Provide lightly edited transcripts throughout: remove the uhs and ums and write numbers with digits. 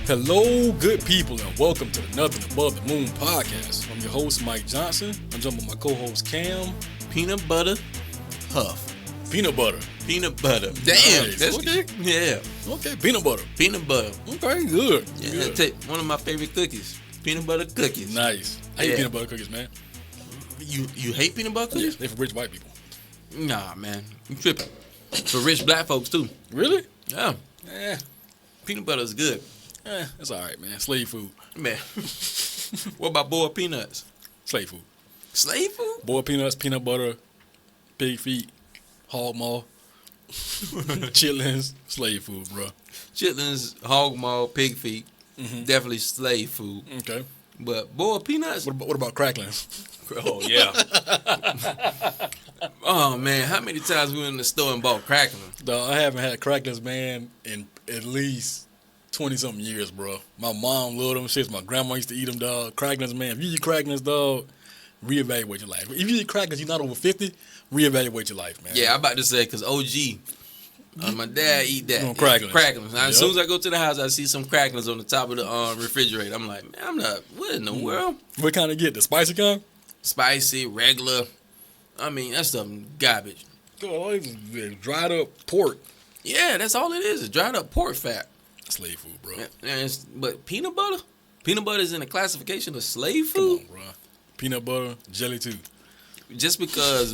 Hello, good people, and welcome to the Nothing Above the Moon podcast. I'm your host, Mike Johnson. I'm joined with my co-host, Cam. Peanut butter huff. Peanut butter. Peanut butter. Damn. Nice. That's Okay. Yeah. Okay, peanut butter. Peanut butter. Okay, good. Yeah, Good. Take one of my favorite cookies. Peanut butter cookies. Nice. I eat Yeah. peanut butter cookies, man. You hate peanut butter Yeah, cookies? they're for rich white people. Nah, man. You tripping. For rich black folks too. Really? Yeah. Eh, Peanut butter is good. that's all right, man. Slave food. Man. What about boiled peanuts? Slave food. Slave food? Boiled peanuts, peanut butter, pig feet, hog maw, chitlins, slave food, bro. Chitlins, hog maw, pig feet. Mm-hmm. Definitely slave food. Okay. But boiled peanuts? What about cracklings? Oh, yeah. Oh, man. How many times we went in the store and bought cracklings? Dog, I haven't had cracklings, man, in at least 20-something years, bro. My mom loved them shits. My grandma used to eat them, dog. Cracklings, man. If you eat cracklings, dog, reevaluate your life. If you eat cracklings, you're not over 50, reevaluate your life, man. Yeah, I'm about to say, because OG, my dad eat that. Cracklings. Cracklings. Now, as Yep. soon as I go to the house, I see some cracklings on the top of the refrigerator. I'm like, man, I'm not, what in the world? What kind of get? The spicy kind? Spicy, regular. I mean, that's some garbage. Oh, it's dried up pork. Yeah, that's all it is. It's dried up pork fat. Slave food, bro. But peanut butter? Peanut butter is in the classification of slave Come food? on, bro. Peanut butter, jelly too. Just because,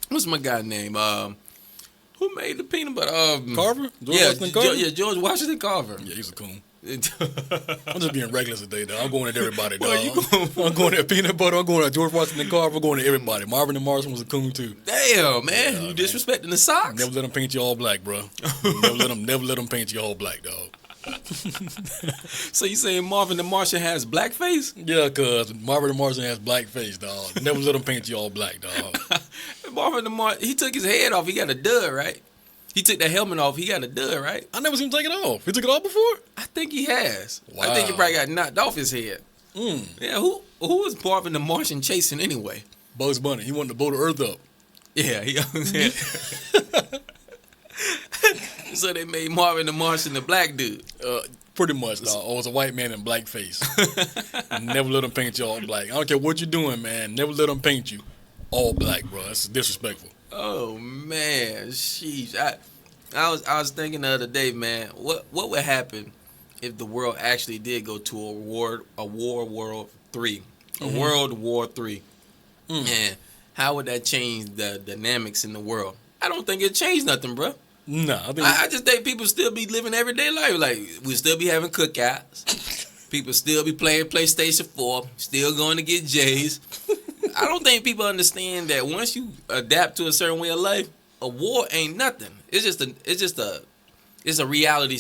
what's my guy name? Who made the peanut butter? Carver? George Yeah, Washington Carver? George Washington Carver. Yeah, he's a coon. I'm just being reckless today, dog. I'm going at everybody, dog. Well, you going- I'm going at peanut butter. I'm going at George Washington Carver. I'm going at everybody. Marvin and Morrison was a coon too. Damn, man. Yeah, You man. disrespecting the socks? Never let them paint you all black, bro. never let them paint you all black, dog. So you saying Marvin the Martian has blackface? Yeah, cuz Marvin and Morrison has black face, dog. Never let them paint you all black, dog. Marvin the Martian, he took his head off. He got a dud, right? He took the helmet off. He got a dud, right? I never seen him take it off. He took it off before? I think he has. I think he Wow. probably got knocked off his head. Yeah, who was Marvin the Martian chasing anyway? Bugs Bunny. He wanted to blow the earth up. Yeah, so they made Marvin the Martian the black dude. Pretty much, dog. Oh, it was a white man in black face. Never let them paint you all black. I don't care what you're doing, man. Never let them paint you all black, bro. That's disrespectful. Oh man, sheesh. I was thinking the other day, man, what would happen if the world actually did go to World War III. And how would that change the dynamics in the world? I don't think it changed nothing, bro. Nah, I think I just think people still be living everyday life. Like, we still be having cookouts. People still be playing PlayStation 4. Still going to get J's. I don't think people understand that once you adapt to a certain way of life, a war ain't nothing. It's a reality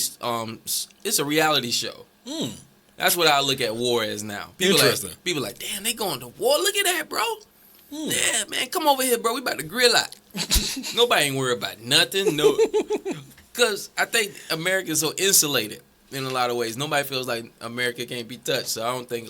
show. That's what I look at war as now. Interesting. People like, damn, they going to war. Look at that, bro. Yeah, man, come over here, bro. We about to grill out. Nobody ain't worried about nothing. No, because I think America's so insulated in a lot of ways. Nobody feels like America can't be touched. So I don't think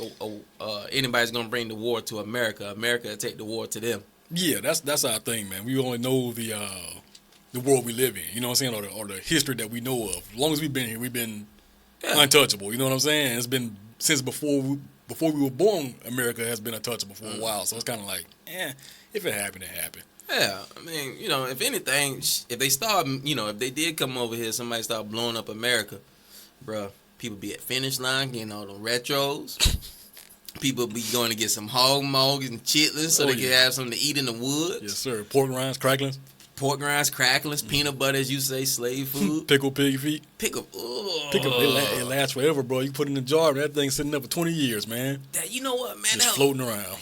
anybody's gonna bring the war to America. America will take the war to them. yeah, that's our thing, man. We only know the world we live in. You know what I'm saying, or the history that we know of. As long as we've been here, we've been untouchable. You know what I'm saying? It's been since before we were born. America has been untouchable for a while. So it's kind of like, if it happened, it happened. Yeah, I mean, if anything, if they start, if they did come over here, somebody start blowing up America, bruh, people be at finish line getting all the retros. People be going to get some hog maw and chitlins so they can have something to eat in the woods. Yes, sir. Pork rinds, cracklings. Pork rinds, cracklings, peanut butter, as you say, slave food. Pickle pig feet. Pickle. It lasts forever, bro. You put it in a jar, and that thing's sitting up for 20 years, man. You know what, man? Just floating around.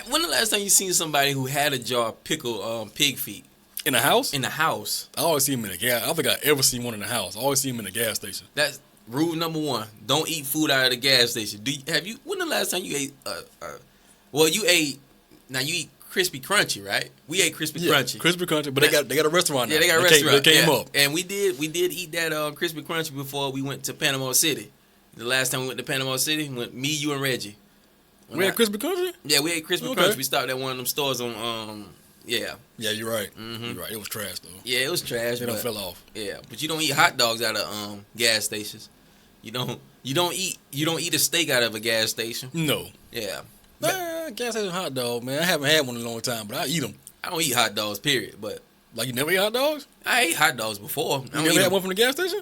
When the last time you seen somebody who had a jar of pickle pig feet? In the house? In the house. I always see them in the gas. I don't think I ever seen one in the house. I always see them in the gas station. That's rule number one. Don't eat food out of the gas station. When the last time you ate now you eat crispy crunchy, right? We ate crispy crunchy. Crispy crunchy, but they got a restaurant now. Yeah, they got a restaurant. They came up. And we did eat that crispy crunchy before we went to Panama City. The last time we went to Panama City, me, you, and Reggie. We had crispy crunchy? Yeah, we ate crispy crunchy. We stopped at one of them stores on Yeah. Yeah, you're right. You're right. It was trash though. Yeah, it was trash. It done fell off. Yeah, but you don't eat hot dogs out of gas stations. You don't eat a steak out of a gas station. No. Yeah. Gas station hot dog, man. I haven't had one in a long time, but I eat them. I don't eat hot dogs, period. But Like, you never eat hot dogs? I ate hot dogs before. You never had one from the gas station?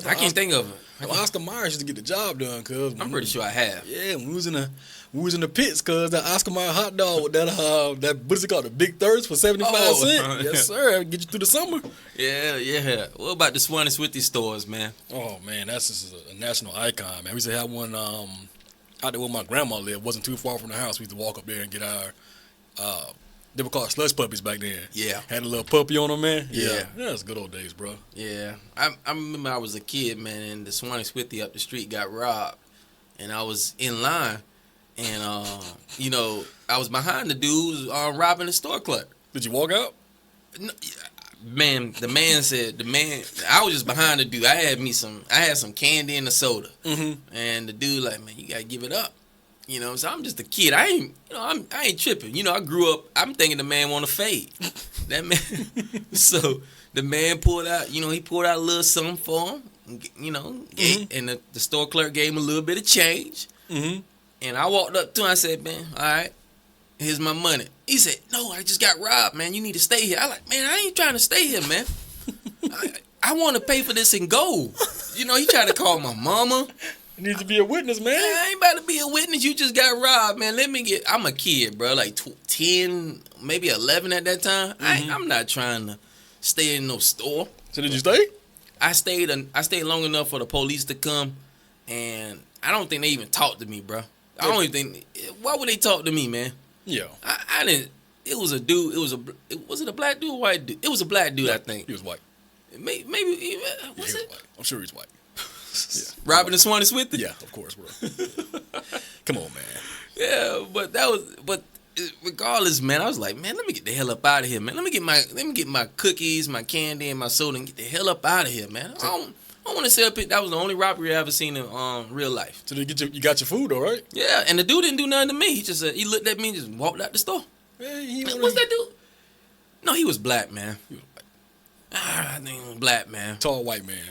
I can't think of it. Oscar Mayer used to get the job done, cuz. I'm pretty sure I have. Yeah, when we was in the pits, cuz that Oscar Mayer hot dog with that what is it called? The Big Thirst for 75 cents. Yes, sir. I'll get you through the summer. Yeah. What about the Suwannee Swifty stores, man? Oh man, that's just a national icon, man. We used to have one out there where my grandma lived. Wasn't too far from the house. We used to walk up there and get our they were called slush puppies back then. Yeah. Had a little puppy on them, man. Yeah. That's good old days, bro. Yeah. I remember I was a kid, man, and the Suwannee Swifty up the street got robbed. And I was in line, and, I was behind the dudes robbing the store clerk. Did you walk out? No, man, I was just behind the dude. I had some candy and a soda. And the dude like, man, you got to give it up. So I'm just a kid. I ain't tripping. I grew up, I'm thinking the man want to fade. That man. So the man pulled out, he pulled out a little something for him, and the store clerk gave him a little bit of change. And I walked up to him, I said, man, all right, here's my money. He said, no, I just got robbed, man. You need to stay here. I like, man, I ain't trying to stay here, man. I want to pay for this in gold. He tried to call my mama. You need to be a witness, man. I ain't about to be a witness. You just got robbed, man. I'm a kid, bro. Like 10, maybe 11 at that time. I'm not trying to stay in no store. So did you stay? I stayed long enough for the police to come, and I don't think they even talked to me, bro. I don't even think. Why would they talk to me, man? Yeah. I didn't. It was a dude. Was it a black dude or white dude? It was a black dude, I think. He was white. Maybe was it? White. I'm sure he's white. Yeah. Robbing the Suwannee Swifty? Yeah, of course, bro. Come on, man. Yeah, but regardless, man, I was like, man, let me get the hell up out of here, man. Let me get my cookies, my candy, and my soda, and get the hell up out of here, man. I don't want to say that was the only robbery I ever seen in real life. So you got your food, all right? Yeah, and the dude didn't do nothing to me. He just he looked at me and just walked out the store. Man, what's that dude? No, he was black, man. He was white. I think he was black, man. Tall white man.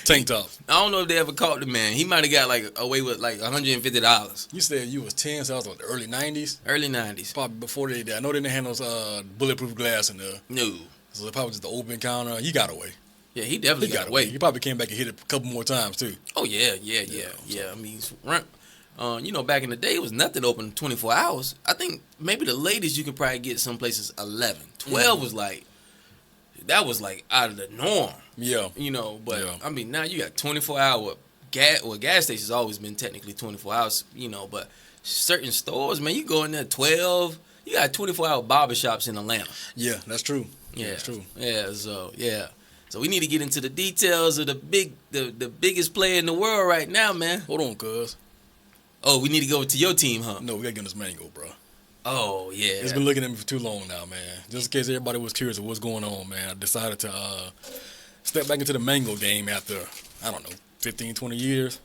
Tank top. I don't know if they ever caught the man. He might have got away with $150. You said you was 10, so I was the early 90s? Early 90s. Probably before they did. I know they didn't have those bulletproof glass in there. No. So it probably just the open counter. He got away. Yeah, he definitely got away. He probably came back and hit it a couple more times, too. Oh, yeah. I mean, back in the day, it was nothing open 24 hours. I think maybe the latest you could probably get some places 11. 12 was that was out of the norm. Yeah. But I mean, now you got 24-hour gas. Well, gas stations always been technically 24 hours, but certain stores, man, you go in there 12. You got 24-hour barbershops in Atlanta. Yeah, that's true. Yeah, that's true. Yeah, so we need to get into the details of the biggest player in the world right now, man. Hold on, cuz. Oh, we need to go to your team, huh? No, we gotta get this mango, bro. Oh, yeah. It's been looking at me for too long now, man. Just in case everybody was curious of what's going on, man, I decided to step back into the mango game after, 15, 20 years.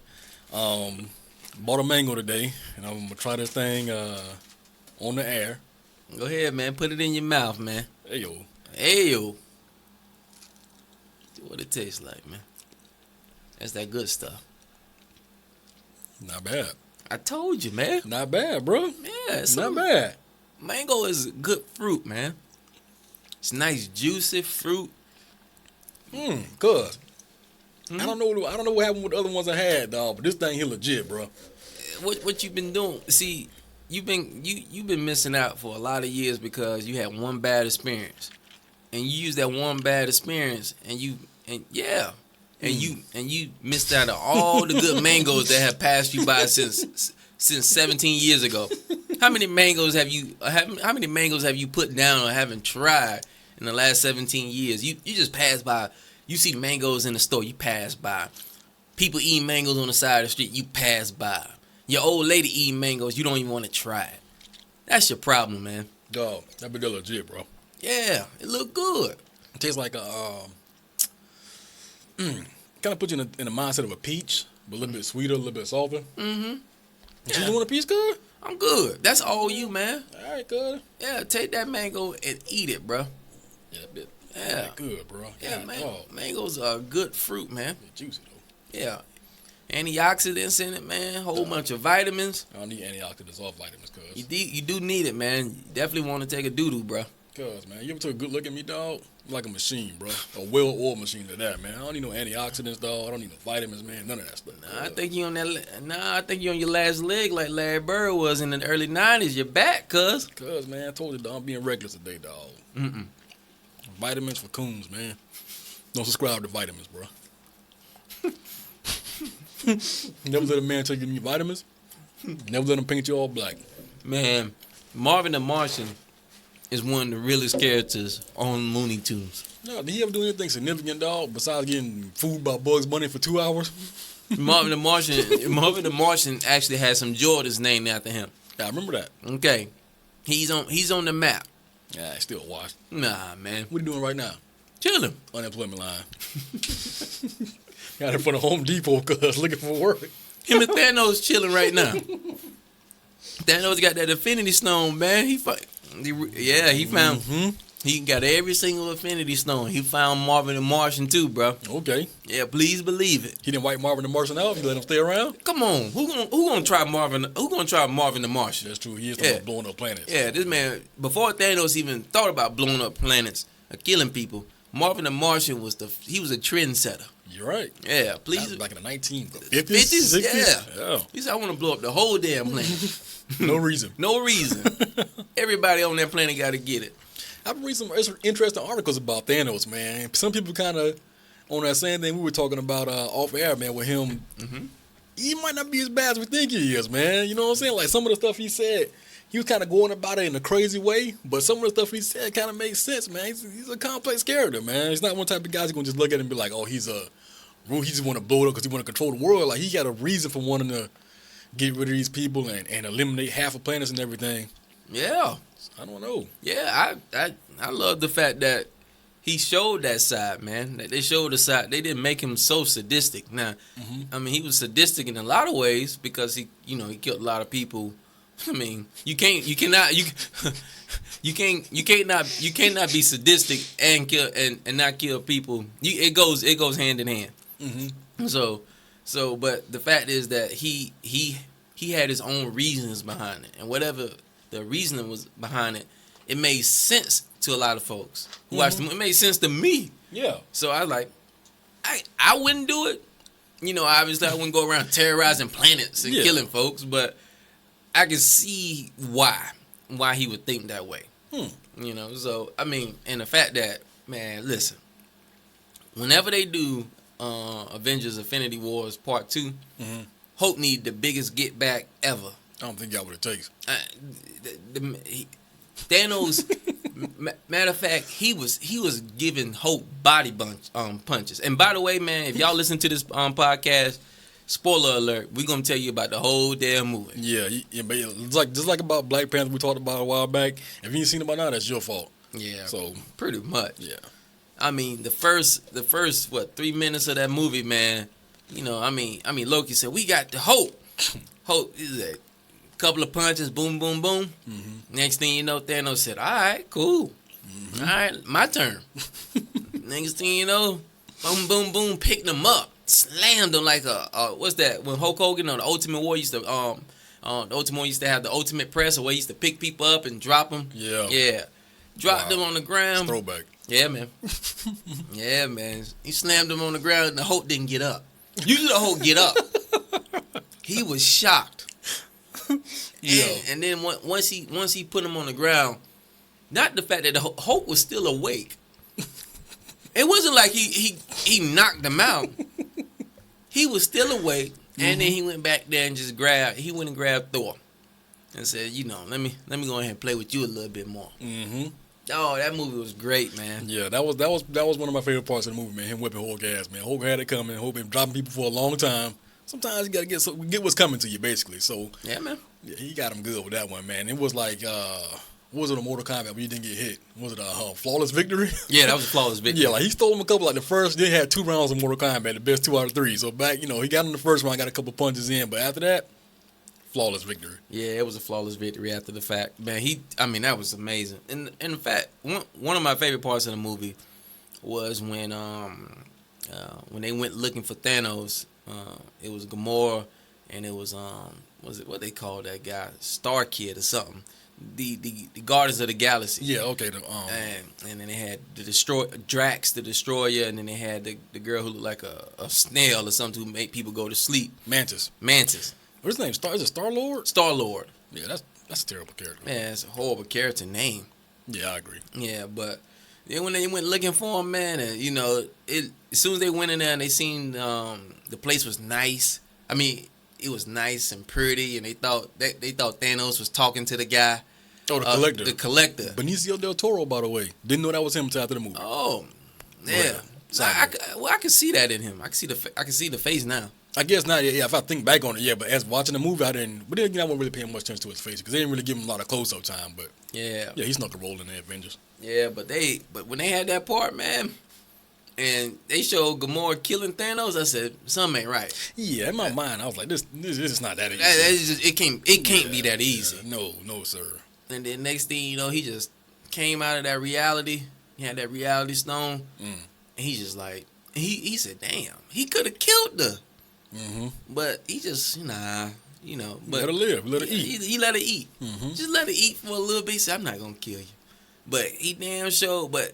Bought a mango today, and I'm going to try this thing on the air. Go ahead, man. Put it in your mouth, man. Hey, yo. See what it tastes like, man. That's that good stuff. Not bad. I told you, man. Not bad, bro. Yeah, it's not bad. Mango is good fruit, man. It's nice, juicy fruit. Cuz. I don't know what happened with the other ones I had, dog, but this thing here legit, bro. What you been doing? See, you've been missing out for a lot of years because you had one bad experience, and you used that one bad experience, and you missed out on all the good mangoes that have passed you by since 17 years ago. How many mangoes have you put down or haven't tried in the last 17 years? You just pass by. You see mangoes in the store, you pass by. People eating mangoes on the side of the street, you pass by. Your old lady eating mangoes, you don't even want to try it. That's your problem, man. Dog, that be legit, bro. Yeah, it look good. It tastes like kind of put you in the mindset of a peach, but a little bit sweeter, a little bit softer. Mm-hmm. You want a peach, good? I'm good. That's all you, man. All right, good. Yeah, take that mango and eat it, bro. Yeah, good, bro. Yeah, mangoes are a good fruit, man. They're juicy though. Yeah, antioxidants in it, man. Whole bunch of vitamins. I don't need antioxidants or vitamins, cuz. You do need it, man. You definitely want to take a doo-doo, bro. Cuz, man, you ever took a good look at me, dog? I'm like a machine, bro. A well-oiled machine to that, man. I don't need no antioxidants, dog. I don't need no vitamins, man. None of that stuff. I think you on your last leg like Larry Bird was in the early 90s. You're back, cuz. Cuz, man, I told you, dog, I'm being reckless today, dog. Vitamins for coons, man. Don't subscribe to vitamins, bro. Never let a man tell you need vitamins. Never let him paint you all black. Man, Marvin the Martian is one of the realest characters on Looney Tunes. No, did he ever do anything significant, dog, besides getting fooled by Bugs Bunny for 2 hours? Marvin the Martian actually has some Jordans named after him. Yeah, I remember that. Okay. He's on the map. Yeah, I still washed. Nah, man. What are you doing right now? Chilling. Unemployment line. Got in front of Home Depot because looking for work. Him and Thanos chilling right now. Thanos got that Infinity Stone, man. He found. He got every single Infinity Stone. He found Marvin the Martian too, bro. Okay. Yeah, please believe it. He didn't wipe Marvin the Martian out. He let him stay around. Come on, who gonna try Marvin? Who gonna try Marvin the Martian? That's true. He is talking about blowing up planets. Yeah, this man before Thanos even thought about blowing up planets or killing people, Marvin the Martian was a trendsetter. You're right. Yeah, please. Back in the 1950s, 50s, 60s. Yeah. He said, I want to blow up the whole damn planet. No reason. No reason. Everybody on that planet got to get it. I've been reading some interesting articles about Thanos, man. Some people kind of on that same thing we were talking about off air, man, with him. Mm-hmm. He might not be as bad as we think he is, man. You know what I'm saying? Like some of the stuff he said, he was kind of going about it in a crazy way, but some of the stuff he said kind of makes sense, man. He's a complex character, man. He's not one type of guy who's going to just look at him and be like, oh, he just want to blow it up because he want to control the world. Like, he got a reason for wanting to get rid of these people and eliminate half of planets and everything. Yeah. I don't know. Yeah, I love the fact that he showed that side, man. That they showed the side. They didn't make him so sadistic. Now, I mean, he was sadistic in a lot of ways because he killed a lot of people. I mean, you cannot be sadistic and kill and not kill people. It goes hand in hand. Mm-hmm. So, but the fact is that he had his own reasons behind it, and whatever the reasoning was behind it, it made sense to a lot of folks who watched the movie. It made sense to me. Yeah. So I was like, I wouldn't do it. Obviously I wouldn't go around terrorizing planets and killing folks, but I can see why he would think that way. So I mean, and the fact that, man, listen, whenever they do Avengers Infinity Wars Part 2, Hope need the biggest get back ever. I don't think he got what it takes. Thanos, matter of fact, he was giving Hope body punches. And by the way, man, if y'all listen to this podcast, spoiler alert, we're gonna tell you about the whole damn movie. Yeah, but it's just like about Black Panther we talked about a while back. If you ain't seen it by now, that's your fault. Yeah, so pretty much. Yeah, I mean the first 3 minutes of that movie, man. I mean Loki said we got the Hope. Hope is a couple of punches, boom, boom, boom. Mm-hmm. Next thing you know, Thanos said, "All right, cool. All right, my turn." Next thing you know, boom, boom, boom, picked him up. Slammed him like what's that? When Hulk Hogan on the Ultimate War used to the Ultimate War used to have the Ultimate Press, where he used to pick people up and drop them. Yeah. Dropped them on the ground. Throwback. Yeah, man. Yeah, man. He slammed him on the ground, and the Hulk didn't get up. Usually the Hulk get up. He was shocked. And then once he put him on the ground, not the fact that the Hulk was still awake. It wasn't like he knocked him out. He was still awake, and then he went back there and just grabbed Thor, and said, let me go ahead and play with you a little bit more. Mm-hmm. Oh, that movie was great, man. Yeah, that was one of my favorite parts of the movie, man. Him whipping Hulk ass, man. Hulk had it coming. Hulk been dropping people for a long time. Sometimes you gotta get what's coming to you, basically. So yeah, man. Yeah, he got him good with that one, man. It was like what was it on Mortal Kombat when you didn't get hit? Was it a flawless victory? Yeah, that was a flawless victory. Yeah, like he stole him a couple. Like the first, they had 2 rounds of Mortal Kombat, the best 2 out of 3. So back, he got in the first round, got a couple punches in, but after that, flawless victory. Yeah, it was a flawless victory after the fact. Man, that was amazing. And in fact, one of my favorite parts of the movie was when they went looking for Thanos. It was Gamora, and it was what they called that guy, Star Kid or something. The Guardians of the Galaxy. Yeah, okay. And then they had Drax the Destroyer, and then they had the girl who looked like a snail or something who made people go to sleep. Mantis. What's his name? Is it Star-Lord? Star-Lord. Yeah, that's a terrible character. Man, it's a horrible character name. Yeah, I agree. Yeah, but then when they went looking for him, man, and as soon as they went in there and they seen the place was nice. I mean, it was nice and pretty, and they thought Thanos was talking to the guy. Oh, the collector. The collector. Benicio del Toro, by the way. Didn't know that was him until after the movie. Oh, yeah. I can see that in him. I can see the face now. I guess not. Yeah, if I think back on it, yeah. But as watching the movie, But then again, I wasn't really paying much attention to his face because they didn't really give him a lot of close-up time. But yeah, he snuck a role in the Avengers. Yeah, but when they had that part, man, and they showed Gamora killing Thanos, I said something ain't right. Yeah, in my mind, I was like, this is not that easy. It can't be that easy. No, sir. And then next thing you know, he just came out of that reality. He had that reality stone, and he just like he said, "Damn, he could have killed her." Mm-hmm. But he just But let her live, let her eat. He let her eat. Mm-hmm. Just let her eat for a little bit. He said, "I'm not gonna kill you," but he damn sure let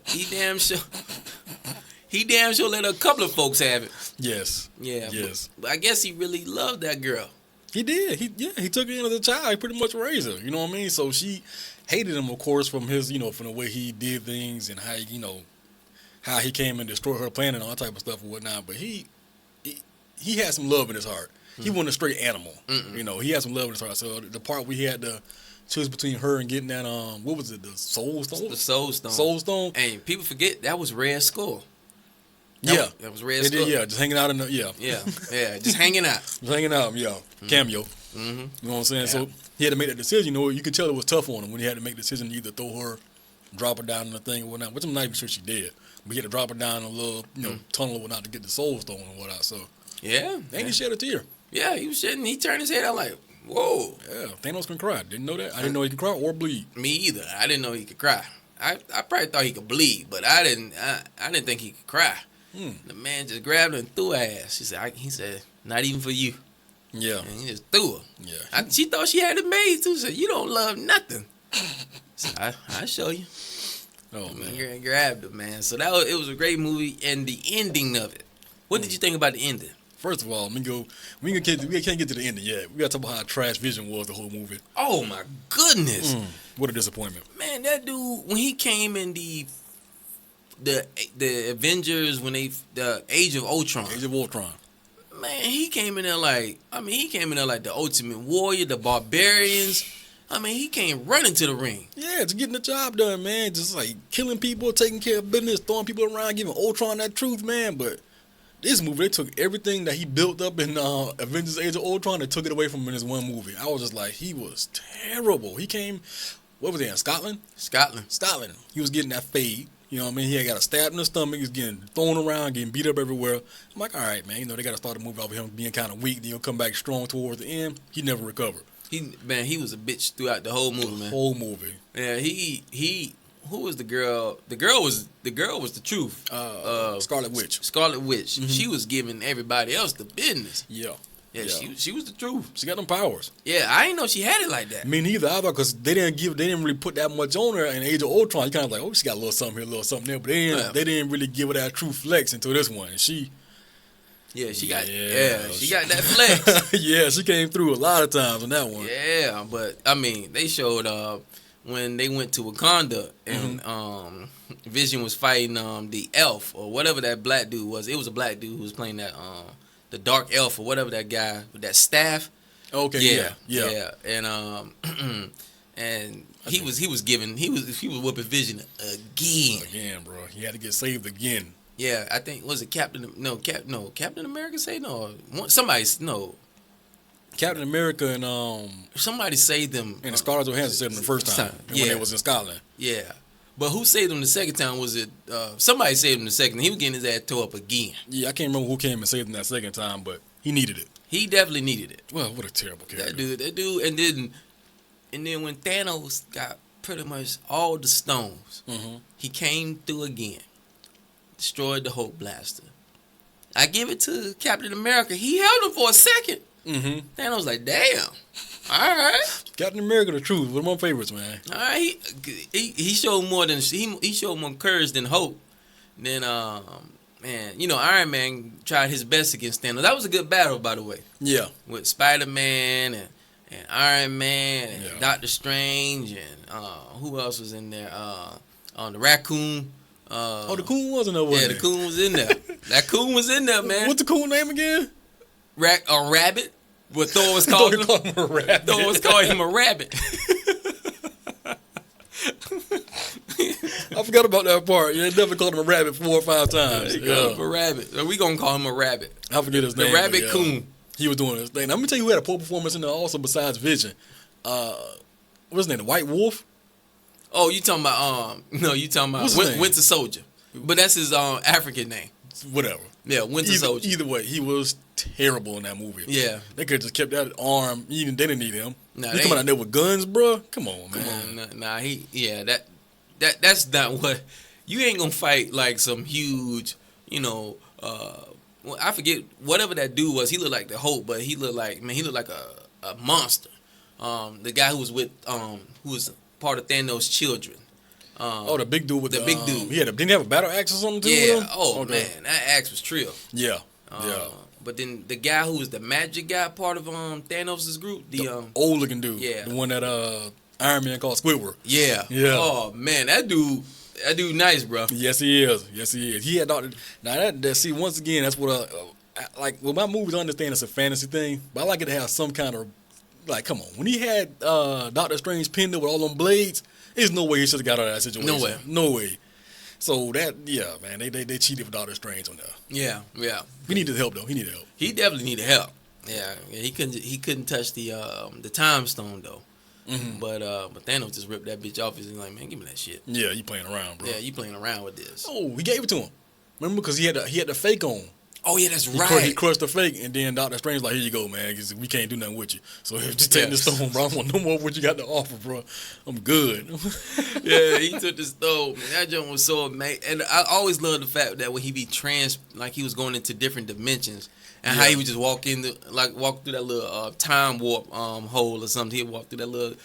a couple of folks have it. Yes. Yeah. Yes. But I guess he really loved that girl. He did. He took her in as a child. He pretty much raised her. You know what I mean? So she hated him, of course, from his, from the way he did things and how he came and destroyed her planet and all that type of stuff and whatnot. But he had some love in his heart. Mm-hmm. He wasn't a straight animal. Mm-mm. He had some love in his heart. So the part we had to choose between her and getting that, what was it, the Soul Stone? The Soul Stone. Soul Stone. And people forget that was Red Skull. That was Red Skull. Yeah, just hanging out in the, Yeah, just hanging out. Just hanging out, yeah. Mm-hmm. Cameo. Mm-hmm. You know what I'm saying? Yeah. So he had to make that decision. You could tell it was tough on him when he had to make the decision to either throw her, drop her down in the thing or whatnot, which I'm not even sure she did. But he had to drop her down a little, tunnel or whatnot to get the Soul Stone and whatnot. So yeah. And he shed a tear. Yeah, he was shedding. He turned his head out like, whoa. Yeah, Thanos can cry. Didn't know that. I didn't know he could cry or bleed. Me either. I didn't know he could cry. I probably thought he could bleed, but I didn't think he could cry. The man just grabbed her and threw her ass. He said, not even for you. Yeah. And he just threw her. Yeah. She thought she had it made too. She said, you don't love nothing. I'll show you. Oh, man. And grabbed her, man. So it was a great movie, and the ending of it. What did you think about the ending? First of all, we can't get to the ending yet. We got to talk about how trash Vision was the whole movie. Oh, my goodness. What a disappointment. Man, that dude, when he came in the Avengers, the Age of Ultron. Age of Ultron. Man, he came in there like the Ultimate Warrior, the Barbarians. He came running to the ring. Yeah, just getting the job done, man. Just like killing people, taking care of business, throwing people around, giving Ultron that truth, man. But this movie, they took everything that he built up in Avengers Age of Ultron and took it away from him in this one movie. I was just like, he was terrible. He came, what was he in, Scotland? Scotland. He was getting that fade. You know what I mean? He had got a stab in the stomach. He was getting thrown around, getting beat up everywhere. I'm like, all right, man. They got to start the movie off with him being kind of weak. Then he'll come back strong towards the end. He never recovered. He was a bitch throughout the whole movie, man. The whole movie. Yeah, who was the girl? The girl was the truth. Scarlet Witch. Scarlet Witch. Mm-hmm. She was giving everybody else the business. Yeah. Yeah, she was the truth. She got them powers. Yeah, I didn't know she had it like that. Me neither, either, because they didn't really put that much on her in Age of Ultron. You kind of like, oh, she got a little something here, a little something there, but they didn't really give her that true flex until this one. And she got that flex. Yeah, she came through a lot of times on that one. Yeah, but they showed when they went to Wakanda and Vision was fighting the elf or whatever that black dude was. It was a black dude who was playing that the dark elf or whatever that guy with that staff. Okay. Yeah. And he was whooping Vision again. Again, bro. He had to get saved again. Yeah, I think was it Captain America say no. Somebody no. Captain America and somebody saved them. And Scarlett Johansson saved them the first time. When they was in Scotland. Yeah. But who saved him the second time? Was it somebody saved him the second time? He was getting his ass tore up again. Yeah, I can't remember who came and saved him that second time, but he needed it. He definitely needed it. Well, what a terrible character. That dude, and then when Thanos got pretty much all the stones, he came through again, destroyed the Hulk blaster. I give it to Captain America. He held him for a second. Thanos was like, damn. All right. Captain America, the truth. One of my favorites, man. All right. He showed more than he showed more courage than hope. Then man, Iron Man tried his best against Thanos. That was a good battle, by the way. Yeah. With Spider-Man and Iron Man and Doctor Strange and who else was in there? The raccoon. The coon wasn't there, was the coon was in there. That coon was in there, man. What's the coon name again? A rabbit. What Thor was calling him? A rabbit. Thor was calling him a rabbit. I forgot about that part. Yeah, they definitely called him a rabbit 4 or 5 times. They called him a rabbit. So we gonna call him a rabbit. I forget his name. The rabbit coon. He was doing his thing. Now, let me tell you who had a poor performance in there also besides Vision. What's his name? The White Wolf? Oh, you talking about you talking about Winter Soldier. But that's his African name. Whatever. Yeah, Winter Soldier. Either way, he was terrible in that movie. Yeah. They could have just kept that arm. Even they didn't need him. Nah, He coming out there with guns, bro. Come on, man. Come on. That's not what you ain't gonna fight like some huge, I forget whatever that dude was. He looked like the Hulk, but he looked like a monster. The guy who was with who was part of Thanos' children. The big dude with the big dude. Didn't he have a battle axe or something too? Yeah. Oh man, that axe was trill. Yeah. But then the guy who was the magic guy, part of Thanos' group, the old looking dude. Yeah. The one that Iron Man called Squidward. Yeah. Yeah. Oh man, that dude nice, bro. Yes, he is. He had Doctor. Now that see once again, that's what like with my movies. I understand it's a fantasy thing, but I like it to have some kind of like. Come on, when he had Doctor Strange pinned up with all them blades, there's no way he should have got out of that situation. No way. So that man, they cheated with Doctor Strange on that. Yeah. He needed help though. He definitely needed help. Yeah. He couldn't touch the time stone though. But Thanos just ripped that bitch off. He's like, man, give me that shit. Yeah, you playing around, bro. Yeah, you playing around with this. Oh, he gave it to him. Remember, because he had the fake on. Oh yeah, that's right. He crushed the fake, and then Doctor Strange like, here you go, man, because we can't do nothing with you. So just take the stone, bro. I don't want no more of what you got to offer, bro. I'm good. Yeah, he took the stone. Man, that joint was so amazing, and I always loved the fact that when he be like he was going into different dimensions. And how he would just walk through that little time warp hole or something. He'd walk through the little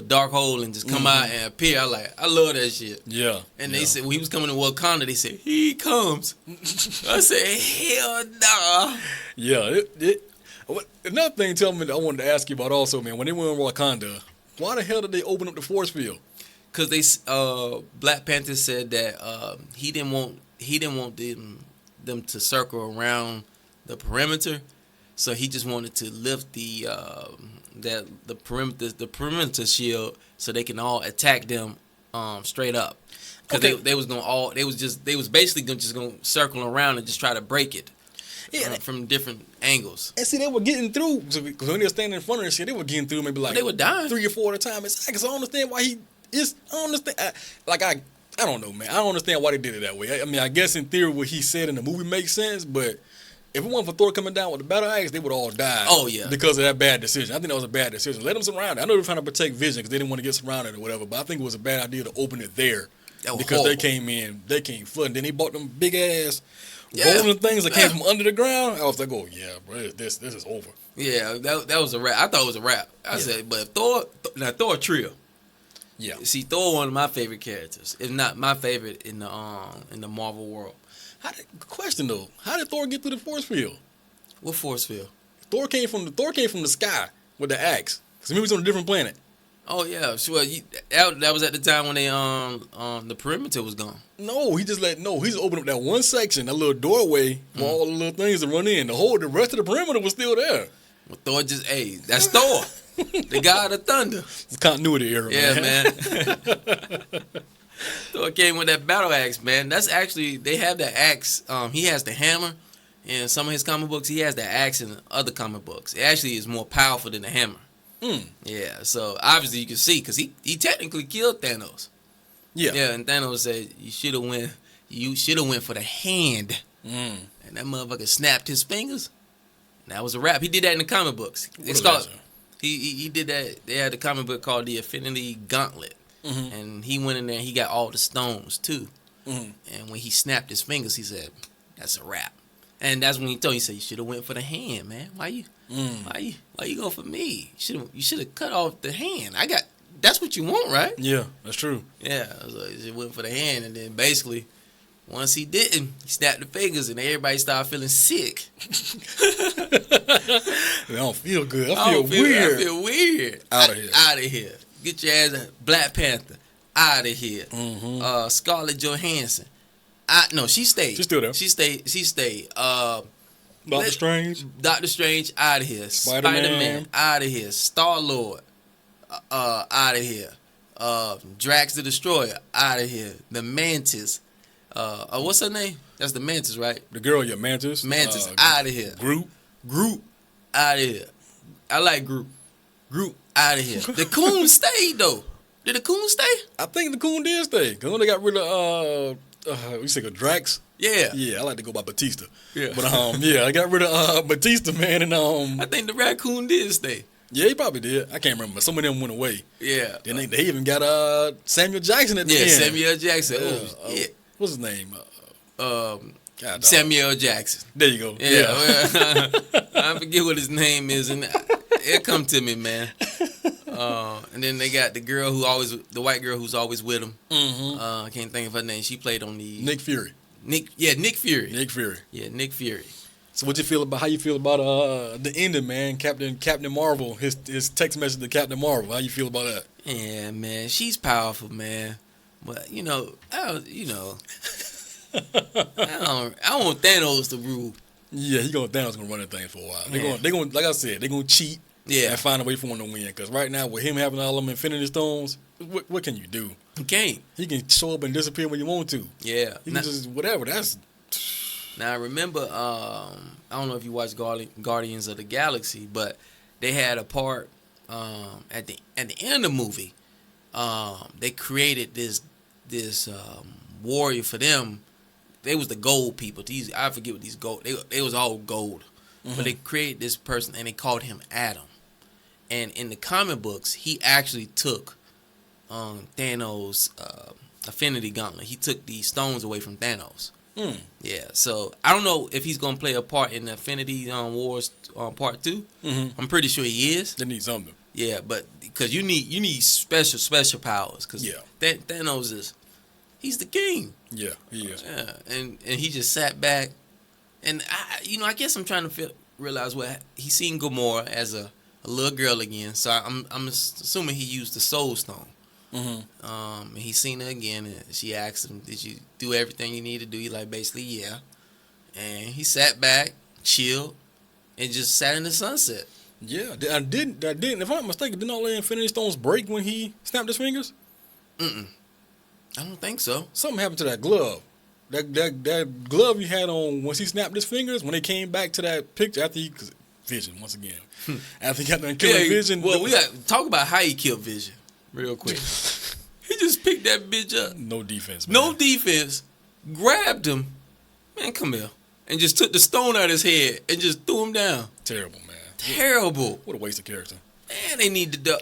dark hole and just come out and appear. I love that shit. Yeah. And they said when he was coming to Wakanda, they said, he comes. I said, hell nah. Yeah. Another thing, tell me that I wanted to ask you about also, man. When they went in Wakanda, why the hell did they open up the force field? Because Black Panther said that he didn't want them to circle around the perimeter, so he just wanted to lift the perimeter shield so they can all attack them straight up. Because they was basically just gonna circle around and just try to break it from different angles. And see, they were getting through because when they were standing in front of this shit, they were getting through maybe like they were dying 3 or 4 at a time. It's like, I don't understand why he is. I don't understand. I don't know, man. I don't understand why they did it that way. I mean, I guess in theory what he said in the movie makes sense, but if it wasn't for Thor coming down with the battle axe, they would all die. Oh, yeah. Because of that bad decision. I think that was a bad decision. Let them surround it. I know they're trying to protect Vision because they didn't want to get surrounded or whatever, but I think it was a bad idea to open it there. Because they came flooding. Then they bought them big ass rolling things that came from under the ground. I was like, oh yeah, bro, this is over. Yeah, that was a wrap. I thought it was a wrap. I said, but Thor trio. Yeah. See, Thor one of my favorite characters, if not my favorite in the Marvel world. Question though, how did Thor get through the force field? What force field? Thor came from the sky with the axe. Cause he was on a different planet. Oh yeah, sure. That was at the time when they the perimeter was gone. No, he just opened up that one section, that little doorway for all the little things to run in. The rest of the perimeter was still there. Well, Thor that's Thor, the god of thunder. It's continuity error, man. Thor came with that battle axe, man. That's actually, they have that axe. He has the hammer. In some of his comic books, he has the axe in other comic books. It actually is more powerful than the hammer. Yeah, so obviously you can see, because he technically killed Thanos. Yeah, and Thanos said, you should have went for the hand. And that motherfucker snapped his fingers. That was a wrap. He did that in the comic books. It's What called. is that, He did that. They had a comic book called The Infinity Gauntlet, and he went in there. and He got all the stones too. And when he snapped his fingers, he said, "That's a wrap." And that's when he told. He said, "You should have went for the hand, man. Why you go for me? You should have cut off the hand. That's what you want, right?" Yeah, that's true. Yeah, so he just went for the hand, and then basically, once he didn't, he snapped the fingers, and everybody started feeling sick. I don't feel good. I feel weird. I feel weird. Out of here. Out of here. Get your ass out. Black Panther. Out of here. Scarlett Johansson. No, she stayed. She's still there. She stayed. Doctor Strange. Doctor Strange, out of here. Spider-Man. Out of here. Star-Lord, out of here. Drax the Destroyer, out of here. The Mantis. What's her name? That's the Mantis, right? The girl, your Mantis. Mantis, out of here. Groot, out of here. I like Groot. Groot, out of here. The Coon stayed, though. Did the Coon stay? I think the Coon did stay. Because when they got rid of, we say Drax. Yeah. Yeah, I like to go by Batista. Yeah. But, I got rid of Batista, man, and, I think the Raccoon did stay. yeah, he probably did. I can't remember. Some of them went away. Yeah. Then they even got, Samuel Jackson at the end. Samuel Jackson. Yeah. What's his name? God, Samuel Jackson. There you go. Yeah. I forget what his name is, and it'll come to me, man. And then they got the white girl who's always with him. I can't think of her name. She played on the Nick Fury. Nick Fury. Yeah, Nick Fury. So how you feel about the ending, man? Captain Marvel, his text message to Captain Marvel. How you feel about that? Yeah, man, she's powerful, man. But I want Thanos to rule. Yeah, Thanos gonna run that thing for a while. They're gonna like I said, they're gonna cheat. Yeah. And find a way for him to win. Because right now, with him having all them Infinity Stones, what can you do? He can't. He can show up and disappear when you want to. Yeah. He can just whatever. Now I remember, I don't know if you watched Guardians of the Galaxy, but they had a part at the end of the movie. They created this warrior for them. They was the gold people. I forget what these gold. They was all gold, but they created this person and they called him Adam. And in the comic books, he actually took Thanos' Infinity Gauntlet. He took these stones away from Thanos. Yeah, so I don't know if he's gonna play a part in the Infinity Wars Part 2. I'm pretty sure he is. They need something. Yeah, but because you need special powers. Because Thanos he's the king. Yeah, he is. Yeah, and he just sat back, and I guess I'm trying to realize what he seen Gamora as a little girl again. So I'm assuming he used the Soul Stone. And he seen her again, and she asked him, "Did you do everything you need to do?" He like, basically, yeah. And he sat back, chilled, and just sat in the sunset. Yeah, I didn't. If I'm not mistaken, didn't all the Infinity Stones break when he snapped his fingers? I don't think so. Something happened to that glove. That glove he had on once he snapped his fingers. When they came back to that picture after Vision once again. After he got done killing Vision. Well, we got to talk about how he killed Vision real quick. He just picked that bitch up. No defense, man. No defense. Grabbed him. Man, come here. And just took the stone out of his head and just threw him down. Terrible, man. Terrible. What a waste of character. Man, they need to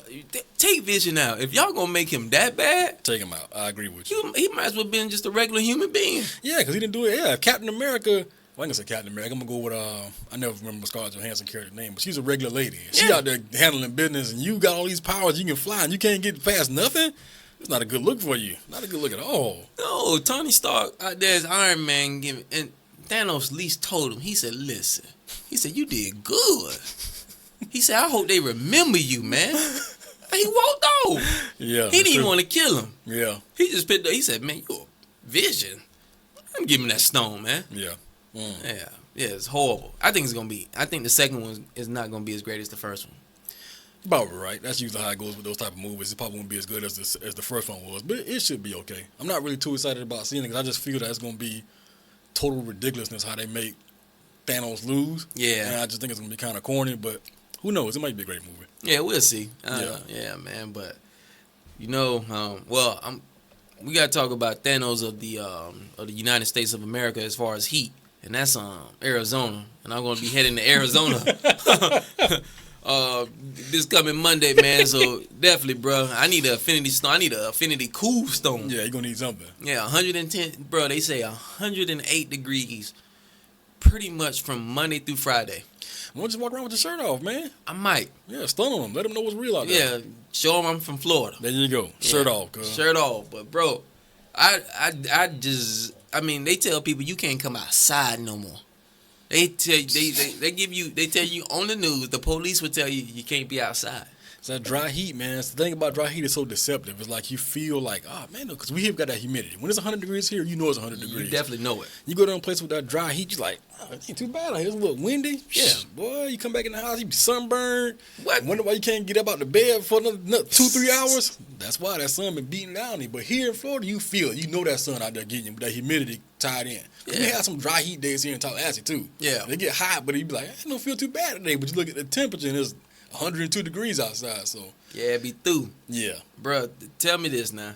take Vision out. If y'all gonna make him that bad, take him out. I agree with you. He might as well been just a regular human being. Yeah, because he didn't do it. Yeah, Captain America. Well, I ain't gonna say Captain America. I'm gonna go with I never remember Scarlett Johansson character's name, but she's a regular lady. She out there handling business, and you got all these powers. You can fly, and you can't get past nothing. It's not a good look for you. Not a good look at all. No, Tony Stark out there as Iron Man and Thanos at least told him. He said, "Listen," he said, "you did good." He said, "I hope they remember you, man." He walked off. Yeah, he didn't even want to kill him. Yeah, he just picked up. He said, "Man, you a Vision. I'm giving that stone, man." Yeah, yeah. It's horrible. I think the second one is not gonna be as great as the first one. About right. That's usually how it goes with those type of movies. It probably won't be as good as the first one was, but it should be okay. I'm not really too excited about seeing it because I just feel that it's gonna be total ridiculousness how they make Thanos lose. Yeah, and I just think it's gonna be kind of corny, but who knows? It might be a great movie. Yeah, we'll see. Yeah, man. But we got to talk about Thanos of the United States of America as far as heat. and that's Arizona, and I'm gonna be heading to Arizona this coming Monday, man. So definitely, bro, I need an affinity stone. I need an affinity cool stone. Yeah, you're gonna need something. Yeah, 110, bro. They say 108 degrees, pretty much from Monday through Friday. Why don't you just walk around with your shirt off, man? I might. Yeah, stun on them. Let them know what's real out there. Yeah, show them I'm from Florida. There you go. Shirt off, cuz. Shirt off. But bro, I mean, they tell people you can't come outside no more. They tell you on the news, the police will tell you you can't be outside. It's that dry heat, man. It's the thing about dry heat is so deceptive. It's like you feel like, oh man, no, because we have got that humidity. When it's 100 degrees here, you know it's 100 degrees. You definitely know it. You go down a place with that dry heat, you're like, oh, it ain't too bad out here. It's a little windy. Yeah. Boy, you come back in the house, you be sunburned. What? Wonder why you can't get up out the bed for another 2-3 hours. That's why that sun been beating down you. But here in Florida, you feel it. You know that sun out there getting you, that humidity tied in. Yeah. We have some dry heat days here in Tallahassee too. Yeah. They get hot, but you be like, I don't feel too bad today. But you look at the temperature and it's 102 degrees outside, so. Yeah, it be through. Yeah. Bro, tell me this now.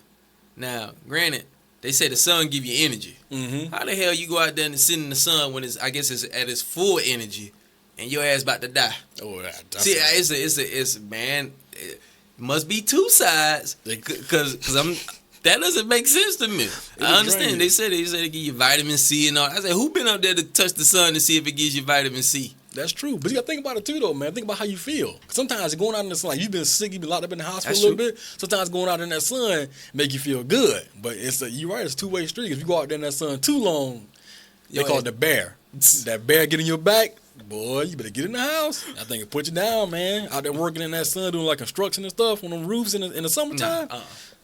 Now, granted, they say the sun give you energy. Mm-hmm. How the hell you go out there and sit in the sun when it's at its full energy and your ass about to die? Oh, that's See, it's man, it must be two sides. Cause that doesn't make sense to me. I understand. They said they give you vitamin C and all. I said, who been up there to touch the sun to see if it gives you vitamin C? That's true. But you got to think about it too, though, man. Think about how you feel. Sometimes going out in the sun, like you've been sick, you've been locked up in the hospital a little bit. Sometimes going out in that sun make you feel good. But you're right, it's a two-way street. If you go out there in that sun too long, they call it the bear. That bear get in your back, boy, you better get in the house. I think it put you down, man. Out there working in that sun, doing like construction and stuff on them roofs in the summertime.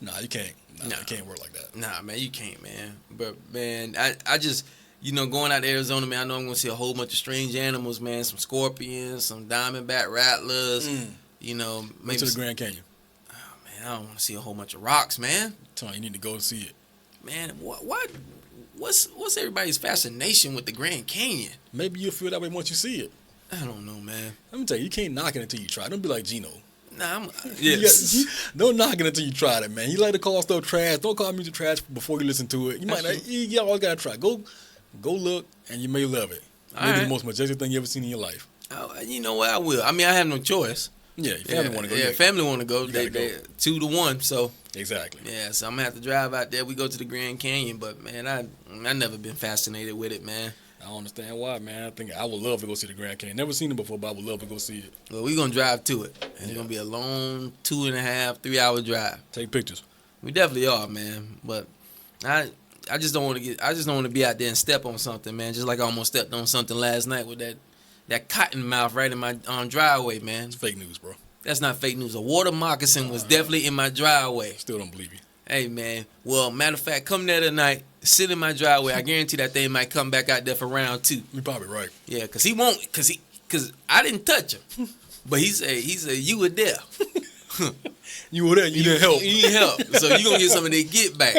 Nah, you can't. Nah, you can't work like that. Nah, man, you can't, man. But, man, I just... going out to Arizona, man, I know I'm going to see a whole bunch of strange animals, man. Some scorpions, some diamondback rattlers, maybe to the Grand Canyon. Oh, man, I don't want to see a whole bunch of rocks, man. Tell you need to go see it. Man, what's everybody's fascination with the Grand Canyon? Maybe you'll feel that way once you see it. I don't know, man. Let me tell you can't knock it until you try. Don't be like Gino. Nah, don't knock it until you try it, man. You like to call stuff trash. Don't call music trash before you listen to it. You might not, you always got to try. Go look, and you may love it. Maybe the most majestic thing you ever seen in your life. Oh, you know what? I will. I mean, I have no choice. Yeah, your family want to go. Yeah, family want to go. They 2-1. So exactly. Yeah, so I'm gonna have to drive out there. We go to the Grand Canyon, but man, I never been fascinated with it, man. I don't understand why, man. I think I would love to go see the Grand Canyon. Never seen it before, but I would love to go see it. Well, we're gonna drive to it. And it's gonna be a long 2.5-3 hour drive. Take pictures. We definitely are, man. But I just don't want to be out there and step on something, man. Just like I almost stepped on something last night with that cotton mouth right in my driveway, man. It's fake news, bro. That's not fake news. A water moccasin was definitely in my driveway. Still don't believe you. Hey, man. Well, matter of fact, come there tonight, sit in my driveway. I guarantee that thing might come back out there for round 2. You're probably right. Yeah, because he won't, because I didn't touch him. But he said, you were there. You were there, you didn't help. You didn't help. So you going to get some of that get back.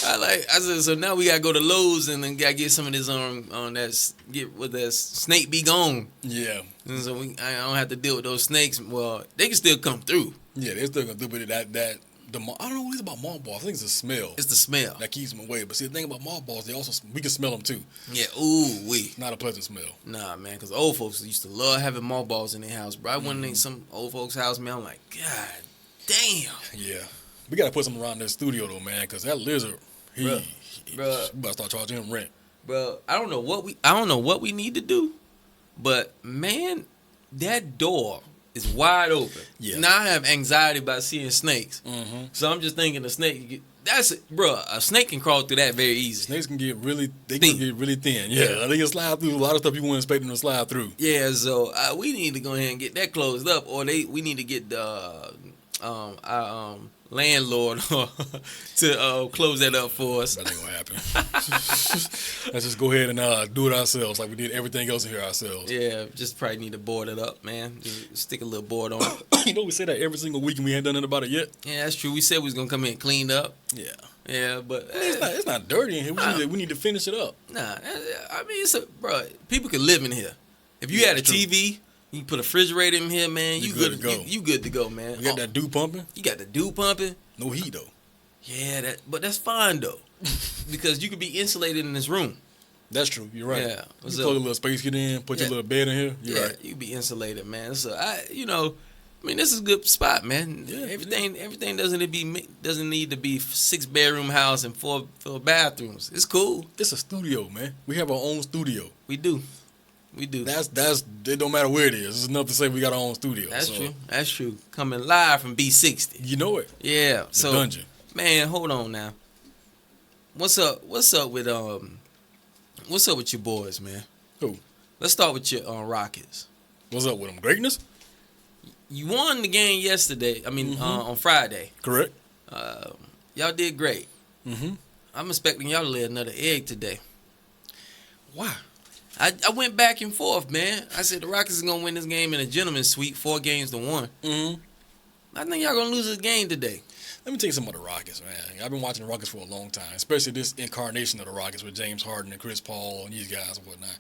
I said, so now we gotta go to Lowe's and then gotta get some of this that snake be gone. Yeah. And so I don't have to deal with those snakes. Well, they can still come through. Yeah, they're still gonna do with it. I don't know what it is about mothballs. I think it's the smell. It's the smell that keeps them away. But see, the thing about mothballs, we can smell them too. Yeah, not a pleasant smell. Nah, man, because old folks used to love having mothballs in their house, bro. I went in some old folks' house, man. I'm like, God damn. Yeah. We gotta put something around this studio though, man, because that lizard, bro, we better start charging him rent. Bro, I don't know what we need to do, but man, that door is wide open. Yeah. Now I have anxiety about seeing snakes. Mm-hmm. So I'm just thinking a snake. A snake can crawl through that very easy. Snakes can get really thin. Yeah, they can slide through a lot of stuff you wouldn't expect them to slide through. Yeah, so we need to go ahead and get that closed up, or we need to get the landlord to close that up for us. That ain't gonna happen. Let's just go ahead and do it ourselves, like we did everything else here ourselves. Yeah, just probably need to board it up, man. Just stick a little board on it. You know, we say that every single week and we ain't done nothing about it yet. Yeah, that's true. We said we was gonna come in and clean up. Yeah, but it's not dirty in here. We need to finish it up. Nah, I mean, people can live in here. If you had a TV. You can put a refrigerator in here, man. You good to go. You good to go, man. You got that dew pumping? You got the dew pumping. No heat, though. Yeah, but that's fine, though. Because you could be insulated in this room. That's true. You're right. Yeah. You plug a little space heater in, put your little bed in here. You're right. You be insulated, man. So this is a good spot, man. Yeah, everything doesn't need to be 6-bedroom house and four bathrooms. It's cool. It's a studio, man. We have our own studio. We do. That's it. Don't matter where it is. It's enough to say we got our own studio. That's true. Coming live from B60. You know it. Yeah. The dungeon. Man, hold on now. What's up with your boys, man? Who? Let's start with your Rockets. What's up with them? Greatness? You won the game yesterday. I mean, on Friday. Correct. Y'all did great. Mm-hmm. I'm expecting y'all to lay another egg today. Why? I went back and forth, man. I said the Rockets are gonna win this game in a gentleman's sweep, 4-1. Mm-hmm. I think y'all gonna lose this game today. Let me tell you something about the Rockets, man. I've been watching the Rockets for a long time, especially this incarnation of the Rockets with James Harden and Chris Paul and these guys and whatnot.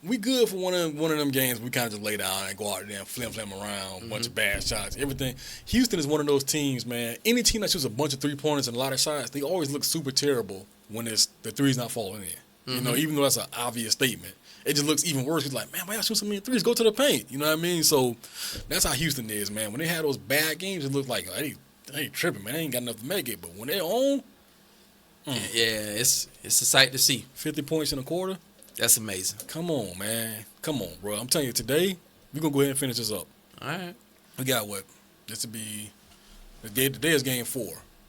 We good for one of them games. We kind of just lay down and go out there and flim around, bunch of bad shots, everything. Houston is one of those teams, man. Any team that shoots a bunch of 3-pointers and a lot of shots, they always look super terrible when the three's not falling in. You know, even though that's an obvious statement, it just looks even worse. It's like, man, why y'all shoot so many threes? Go to the paint. You know what I mean? So that's how Houston is, man. When they had those bad games, it looked like, oh, they ain't tripping, man. They ain't got enough to make it. But when they're on, it's a sight to see. 50 points in a quarter. That's amazing. Come on, man. Come on, bro. I'm telling you, today, we're going to go ahead and finish this up. All right. We got what? This will be, today is game 4.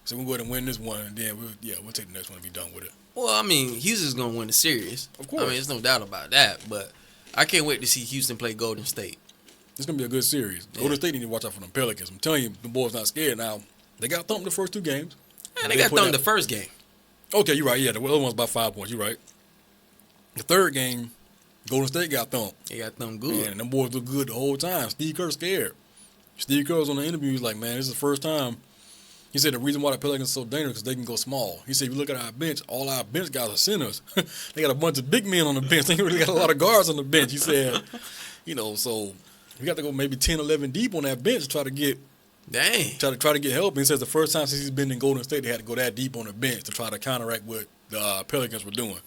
So we'll go ahead and win this one, and then we'll take the next one and be done with it. Well, I mean, Houston's going to win the series. Of course. I mean, there's no doubt about that. But I can't wait to see Houston play Golden State. It's going to be a good series. Yeah. Golden State need to watch out for them Pelicans. I'm telling you, the boys not scared now. They got thumped the first 2 games. Yeah, they got thumped the first game. Okay, you're right. Yeah, the other one's about 5 points. You're right. The third game, Golden State got thumped. They got thumped good. And them boys look good the whole time. Steve Kerr scared. Steve Kerr was on the interview. He was like, man, this is the first time. He said the reason why the Pelicans are so dangerous is because they can go small. He said, if you look at our bench, all our bench guys are centers. They got a bunch of big men on the bench. They really got a lot of guards on the bench. He said, so we got to go maybe 10, 11 deep on that bench to try to get Try to get help. And he says the first time since he's been in Golden State, they had to go that deep on the bench to try to counteract what the Pelicans were doing.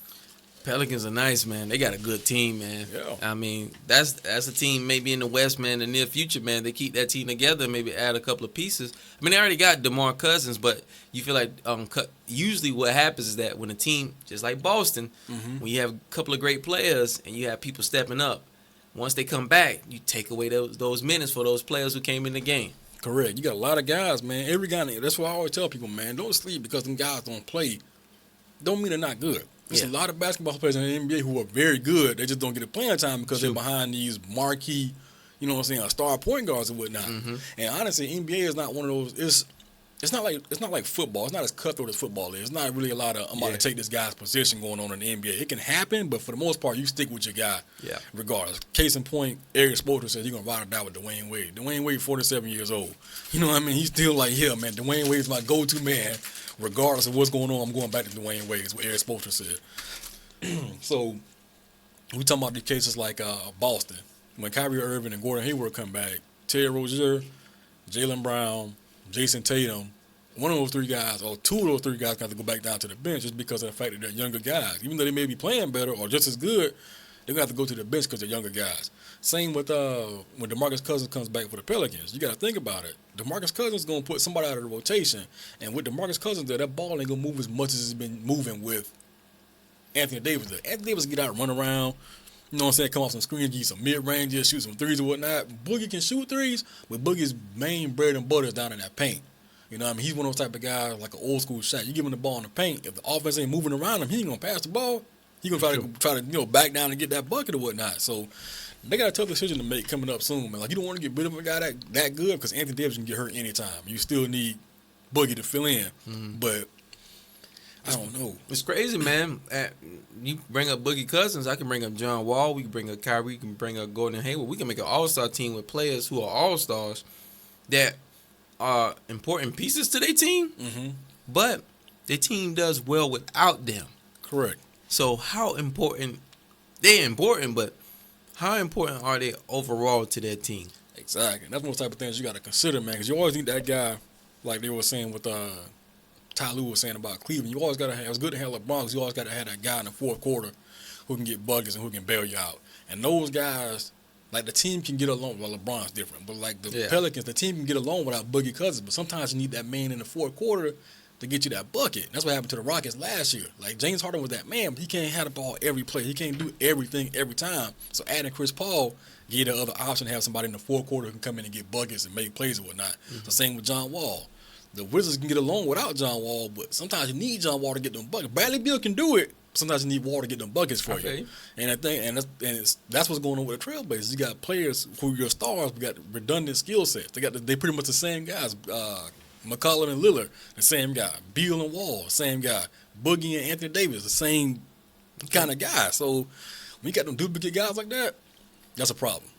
Pelicans are nice, man. They got a good team, man. Yeah. I mean, that's a team maybe in the West, man, in the near future, man. They keep that team together, maybe add a couple of pieces. I mean, they already got DeMar Cousins, but you feel like usually what happens is that when a team, just like Boston, when you have a couple of great players and you have people stepping up, once they come back, you take away those minutes for those players who came in the game. Correct. You got a lot of guys, man. Every guy, that's why I always tell people, man, don't sleep because them guys don't play. Don't mean they're not good. There's a lot of basketball players in the NBA who are very good. They just don't get the playing time because they're behind these marquee, star point guards and whatnot. And honestly, NBA is not one of those. It's not like football. It's not as cutthroat as football is. It's not really a lot of I'm about to take this guy's position going on in the NBA. It can happen, but for the most part, you stick with your guy regardless. Case in point, Eric Spoelstra says you're gonna ride or die with Dwayne Wade. Dwayne Wade, 47 years old. You know what I mean? He's still like, yeah, man. Dwayne Wade is my go-to man. Regardless of what's going on, I'm going back to Dwayne Wade, is what Eric Spoelstra said. So, we talking about these cases like Boston. When Kyrie Irving and Gordon Hayward come back, Terry Rozier, Jaylen Brown, Jason Tatum, one of those 3 guys, or 2 of those 3 guys got to go back down to the bench just because of the fact that they're younger guys. Even though they may be playing better or just as good, they're going to have to go to the bench because they're younger guys. Same with when DeMarcus Cousins comes back for the Pelicans. You got to think about it. DeMarcus Cousins is going to put somebody out of the rotation. And with DeMarcus Cousins there, that ball ain't going to move as much as it's been moving with Anthony Davis there. Anthony Davis get out and run around, you know what I'm saying, come off some screens, get some mid-ranges, shoot some threes or whatnot. Boogie can shoot threes, but Boogie's main bread and butter is down in that paint. You know what I mean? He's one of those type of guys, like an old-school shot. You give him the ball in the paint, if the offense ain't moving around him, he ain't going to pass the ball. He going to try to back down and get that bucket or whatnot. So they got a tough decision to make coming up soon, man. Like, you don't want to get rid of a guy that good because Anthony Davis can get hurt anytime. You still need Boogie to fill in. But I don't know. It's crazy, man. You bring up Boogie Cousins, I can bring up John Wall, we can bring up Kyrie, we can bring up Gordon Hayward. We can make an all-star team with players who are all-stars that are important pieces to their team, but their team does well without them. Correct. So how important, they're important, but how important are they overall to their team? Exactly. That's one of the type of things you got to consider, man, because you always need that guy, like they were saying with Ty Lue was saying about Cleveland. You always got to have, it's good to have LeBron because you always got to have that guy in the fourth quarter who can get buckets and who can bail you out. And those guys, like the team can get along. Well, LeBron's different, but like the Pelicans, the team can get along without Boogie Cousins. But sometimes you need that man in the fourth quarter to get you that bucket. That's what happened to the Rockets last year. Like James Harden was that man, but he can't have the ball every play. He can't do everything every time. So adding Chris Paul gave the other option to have somebody in the fourth quarter who can come in and get buckets and make plays and whatnot. The same with John Wall. The Wizards can get along without John Wall, but sometimes you need John Wall to get them buckets. Bradley Beal can do it. Sometimes you need Wall to get them buckets for you. And I think, that's what's going on with the Trailblazers. You got players who are your stars, but got redundant skill sets. They pretty much the same guys. McCollum and Lillard, the same guy. Beal and Wall, same guy. Boogie and Anthony Davis, the same kind of guy. So when you got them duplicate guys like that, that's a problem.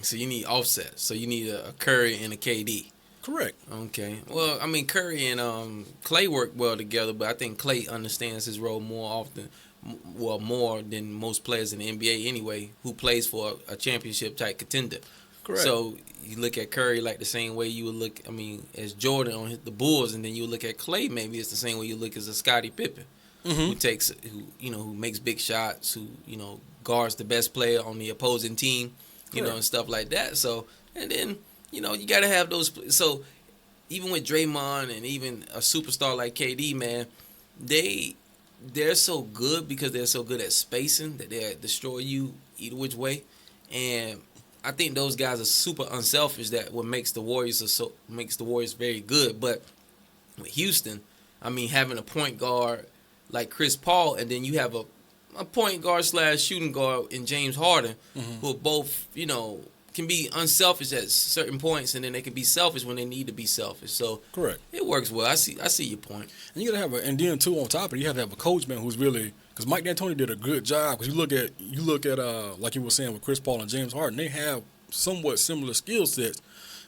So you need offsets. So you need a Curry and a KD. Correct. Okay. Well, I mean, Curry and Clay work well together, but I think Clay understands his role more than most players in the NBA anyway, who plays for a championship-type contender. Correct. So you look at Curry like the same way you would look, as Jordan on the Bulls, and then you look at Clay maybe it's the same way you look as a Scottie Pippen, who makes big shots, who, guards the best player on the opposing team, and stuff like that. So, and then, you got to have those. So even with Draymond and even a superstar like KD, man, they're so good because they're so good at spacing that they destroy you either which way. And I think those guys are super unselfish. That what makes the Warriors very good. But with Houston, having a point guard like Chris Paul, and then you have a point guard / shooting guard in James Harden, who are both, can be unselfish at certain points, and then they can be selfish when they need to be selfish. So correct, it works well. I see your point. And you gotta have and then too on top of it, you have to have a coach, man, who's really, because Mike D'Antoni did a good job. Because you look at like you were saying with Chris Paul and James Harden, they have somewhat similar skill sets.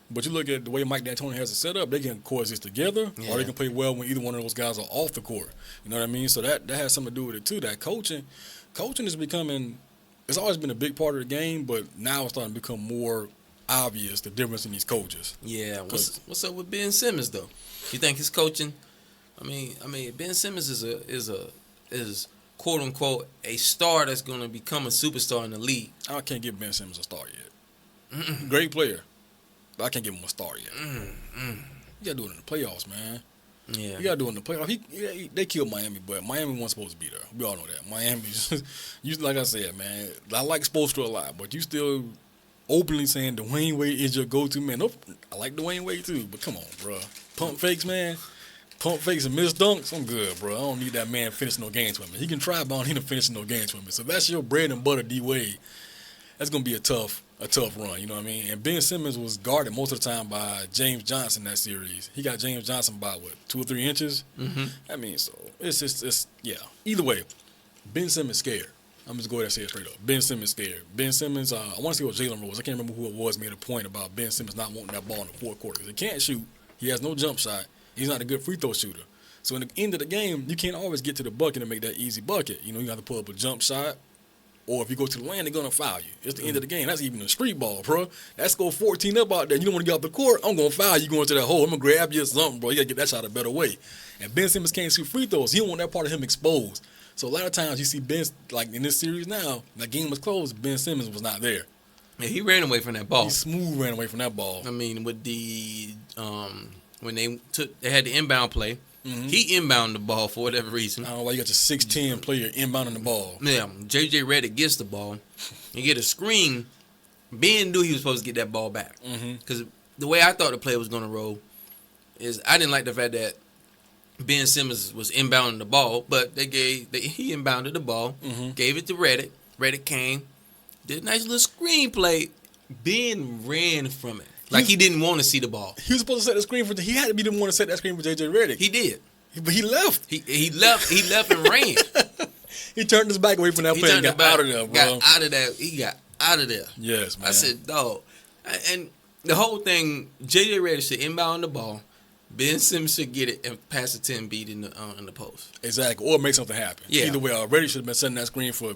But you look at the way Mike D'Antoni has it set up, they can coexist together, or they can play well when either one of those guys are off the court. You know what I mean? So that has something to do with it too. That coaching is becoming. It's always been a big part of the game, but now it's starting to become more obvious the difference in these coaches. Yeah, what's up with Ben Simmons though? You think his coaching? Ben Simmons is quote unquote a star that's going to become a superstar in the league. I can't give Ben Simmons a star yet. Great player, but I can't give him a star yet. You gotta do it in the playoffs, man. Yeah, you gotta do it in the playoffs. They killed Miami, but Miami wasn't supposed to be there. We all know that. Miami, like I said, man. I like Spoelstra a lot, but you still openly saying Dwayne Wade is your go-to man. Nope, I like Dwayne Wade too, but come on, bro. Pump fakes, man. Pump fakes and miss dunks. I'm good, bro. I don't need that man finishing no games with me. He can try, but I don't need him finishing no games with me. So if that's your bread and butter, D Wade, that's gonna be a tough run, you know what I mean? And Ben Simmons was guarded most of the time by James Johnson that series. He got James Johnson by, 2 or 3 inches? So it's Either way, Ben Simmons scared. I'm just going to say it straight up. Ben Simmons scared. Ben Simmons, I want to see what Jalen Rose, I can't remember who it was, made a point about Ben Simmons not wanting that ball in the fourth quarter. He can't shoot. He has no jump shot. He's not a good free throw shooter. So in the end of the game, you can't always get to the bucket and make that easy bucket. You have to pull up a jump shot. Or if you go to the lane, they're going to foul you. It's the end of the game. That's even a street ball, bro. That's go 14 up out there. You don't want to get off the court. I'm going to foul you going to that hole. I'm going to grab you or something, bro. You got to get that shot a better way. And Ben Simmons can't shoot free throws. He don't want that part of him exposed. So a lot of times you see Ben, like in this series now, that game was closed, Ben Simmons was not there. Yeah, he ran away from that ball. He smooth ran away from that ball. With the when they had the inbound play, he inbounded the ball for whatever reason. I don't know why you got your 6'10" player inbounding the ball. Yeah, J.J. Redick gets the ball. You get a screen. Ben knew he was supposed to get that ball back. Because the way I thought the play was going to roll is I didn't like the fact that Ben Simmons was inbounding the ball, but he inbounded the ball, gave it to Redick. Redick came, did a nice little screen play. Ben ran from it. Like he didn't want to see the ball. He was supposed to set the screen he had to be the one to set that screen for J.J. Redick. He did. But he left. He left and ran. He turned his back away from that play and got out of there, bro. He got out of there. Yes, man. I said, dog. And the whole thing, J.J. Redick should inbound the ball. Ben Simmons should get it and pass a 10 beat in the post. Exactly. Or make something happen. Yeah. Either way, Redick should have been setting that screen for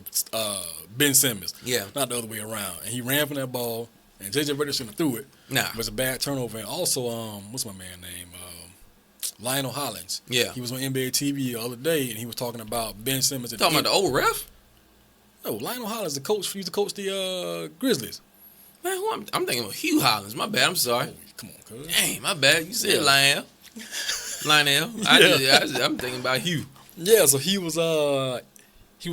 Ben Simmons. Yeah. Not the other way around. And he ran from that ball, and J.J. Redick shouldn't have threw it. Nah. It was a bad turnover. And also, what's my man name? Lionel Hollins. Yeah. He was on NBA TV the other day, and he was talking about Ben Simmons. Talking about the old ref? No, Lionel Hollins, the coach, used to coach the Grizzlies. Man, I'm thinking of Hugh Hollins. My bad. I'm sorry. Oh, come on, cuz. Dang, my bad. You said Yeah. Lionel. I'm thinking about Hugh. Yeah, so he was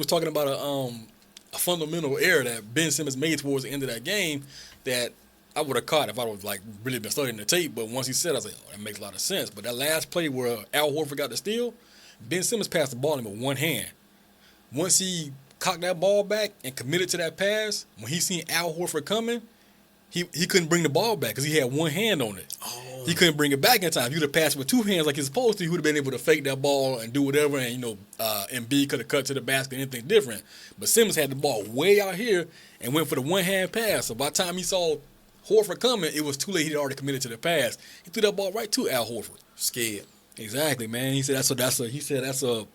talking about a fundamental error that Ben Simmons made towards the end of that game that I would have caught if I would like really been studying the tape. But once he said it, I was like, oh, that makes a lot of sense. But that last play where Al Horford got the steal, Ben Simmons passed the ball in with one hand. Once he cocked that ball back and committed to that pass, when he seen Al Horford coming, he couldn't bring the ball back because he had one hand on it. Oh. He couldn't bring it back in time. If he would have passed with two hands like he's supposed to, he would have been able to fake that ball and do whatever. And, Embiid could have cut to the basket, anything different. But Simmons had the ball way out here and went for the one-hand pass. So by the time he saw Horford coming, it was too late. He'd already committed to the pass. He threw that ball right to Al Horford. Scared. Exactly, man. He said that's a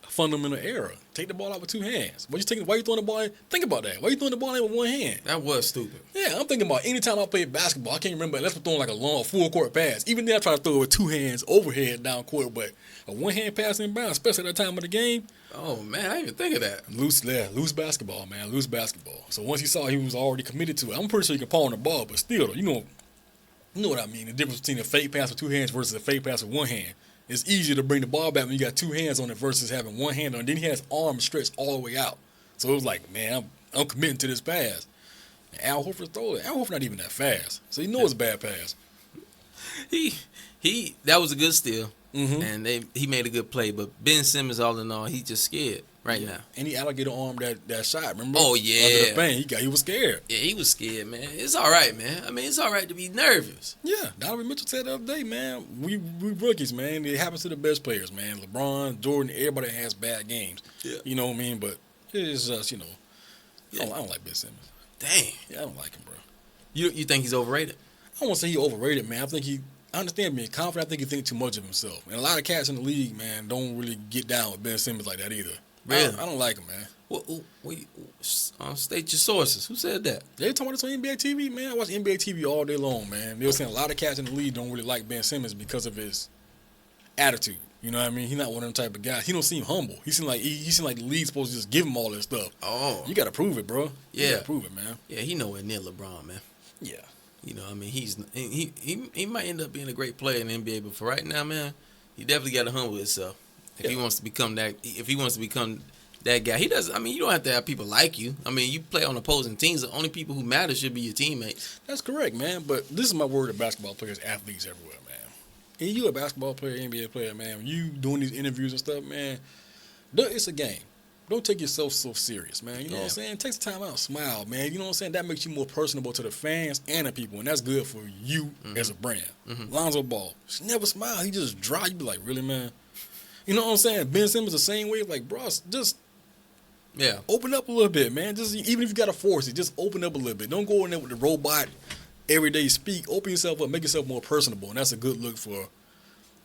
fundamental error. Take the ball out with two hands. Why you throwing the ball in? Think about that. Why you throwing the ball in with one hand? That was stupid. Yeah, I'm thinking about any time I played basketball, I can't remember unless we're throwing like a long full court pass. Even then I try to throw it with two hands overhead down court, but a one hand pass in bounds, especially at that time of the game. Oh man, I didn't even think of that. Loose basketball, man. Loose basketball. So once he saw he was already committed to it, I'm pretty sure he can pawn the ball, but still though, you know what I mean. The difference between a fake pass with two hands versus a fake pass with one hand. It's easier to bring the ball back when you got two hands on it versus having one hand on it. Then he has his arms stretched all the way out. So it was like, man, I'm committing to this pass. And Al Horford throw it. Al Horford not even that fast. So you know it's a bad pass. That was a good steal. Mm-hmm. And he made a good play. But Ben Simmons, all in all, he's just scared now. And he alligator arm that shot, remember? Oh, yeah. Under the paint, he was scared. Yeah, he was scared, man. It's all right, man. I mean, it's all right to be nervous. Yeah, Donovan Mitchell said the other day, man, we rookies, man. It happens to the best players, man. LeBron, Jordan, everybody has bad games. Yeah. You know what I mean? But it's just, Yeah. I don't like Ben Simmons. Dang. Yeah, I don't like him, bro. You think he's overrated? I don't want to say he overrated, man. I understand being confident. I think he thinks too much of himself. And a lot of cats in the league, man, don't really get down with Ben Simmons like that either. Really? I don't like him, man. State your sources. Who said that? They talking about this on NBA TV, man. I watch NBA TV all day long, man. They were saying a lot of cats in the league don't really like Ben Simmons because of his attitude. You know what I mean? He's not one of them type of guys. He don't seem humble. He seem like the league's supposed to just give him all this stuff. Oh. You got to prove it, bro. Yeah. You got to prove it, man. Yeah, he nowhere near LeBron, man. Yeah. You know, I mean, he might end up being a great player in the NBA, but for right now, man, he definitely got to humble himself. If he wants to become that guy, he does. I mean, you don't have to have people like you. I mean, you play on opposing teams. The only people who matter should be your teammates. That's correct, man. But this is my word of basketball players, athletes everywhere, man. And you a basketball player, NBA player, man. When you doing these interviews and stuff, man, it's a game. Don't take yourself so serious, man. You know what I'm saying? Take some time out, smile, man. You know what I'm saying? That makes you more personable to the fans and the people, and that's good for you as a brand. Lonzo Ball, just never smile. He just dry. You be like, really, man? You know what I'm saying? Ben Simmons the same way. Like, bro, just open up a little bit, man. Just even if you got to force it, just open up a little bit. Don't go in there with the robot everyday speak. Open yourself up, make yourself more personable, and that's a good look for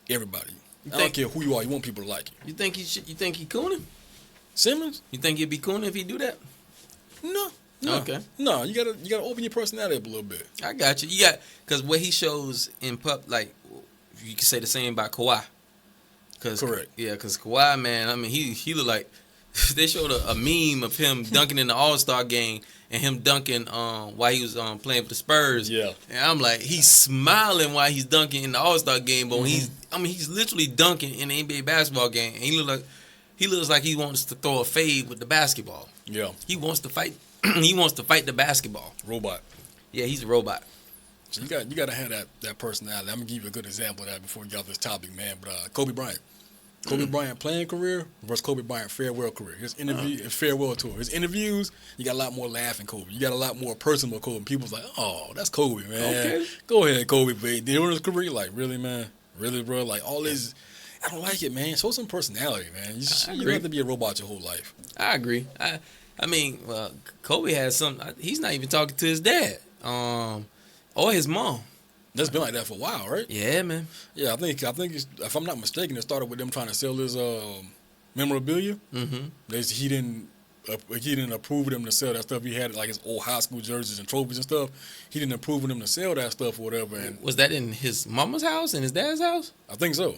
everybody. I don't care who you are. You want people to like you. You think he cooning? Simmons? You think he'd be cooning if he do that? No. Okay. No, you gotta open your personality up a little bit. I got you. Because what he shows in like you can say the same about Kawhi. Correct. Yeah, because Kawhi, man, I mean, he looked like they showed a meme of him dunking in the All-Star game and him dunking while he was playing for the Spurs. Yeah. And I'm like, he's smiling while he's dunking in the All-Star game, but when he's literally dunking in the NBA basketball game, and he looks like he wants to throw a fade with the basketball. Yeah. He wants to fight. He wants to fight the basketball. Robot. Yeah, he's a robot. So you got to have that personality. I'm gonna give you a good example of that before we get off this topic, man. But Kobe Bryant. Kobe Bryant playing career versus Kobe Bryant farewell career. His his farewell tour. His interviews, you got a lot more laughing Kobe. You got a lot more personal Kobe. People's like, oh, that's Kobe, man. Okay. Go ahead, Kobe. But during his career, you're like, really, man? Really, bro? Like, all this, I don't like it, man. Show some personality, man. You don't have to be a robot your whole life. I agree. I mean, well, Kobe has some. He's not even talking to his dad, or his mom. That's been like that for a while, right? Yeah, man. Yeah, I think if I'm not mistaken, it started with them trying to sell his memorabilia. Mm-hmm. He didn't approve of them to sell that stuff. He had like his old high school jerseys and trophies and stuff. He didn't approve of them to sell that stuff or whatever. And was that in his mama's house and his dad's house? I think so.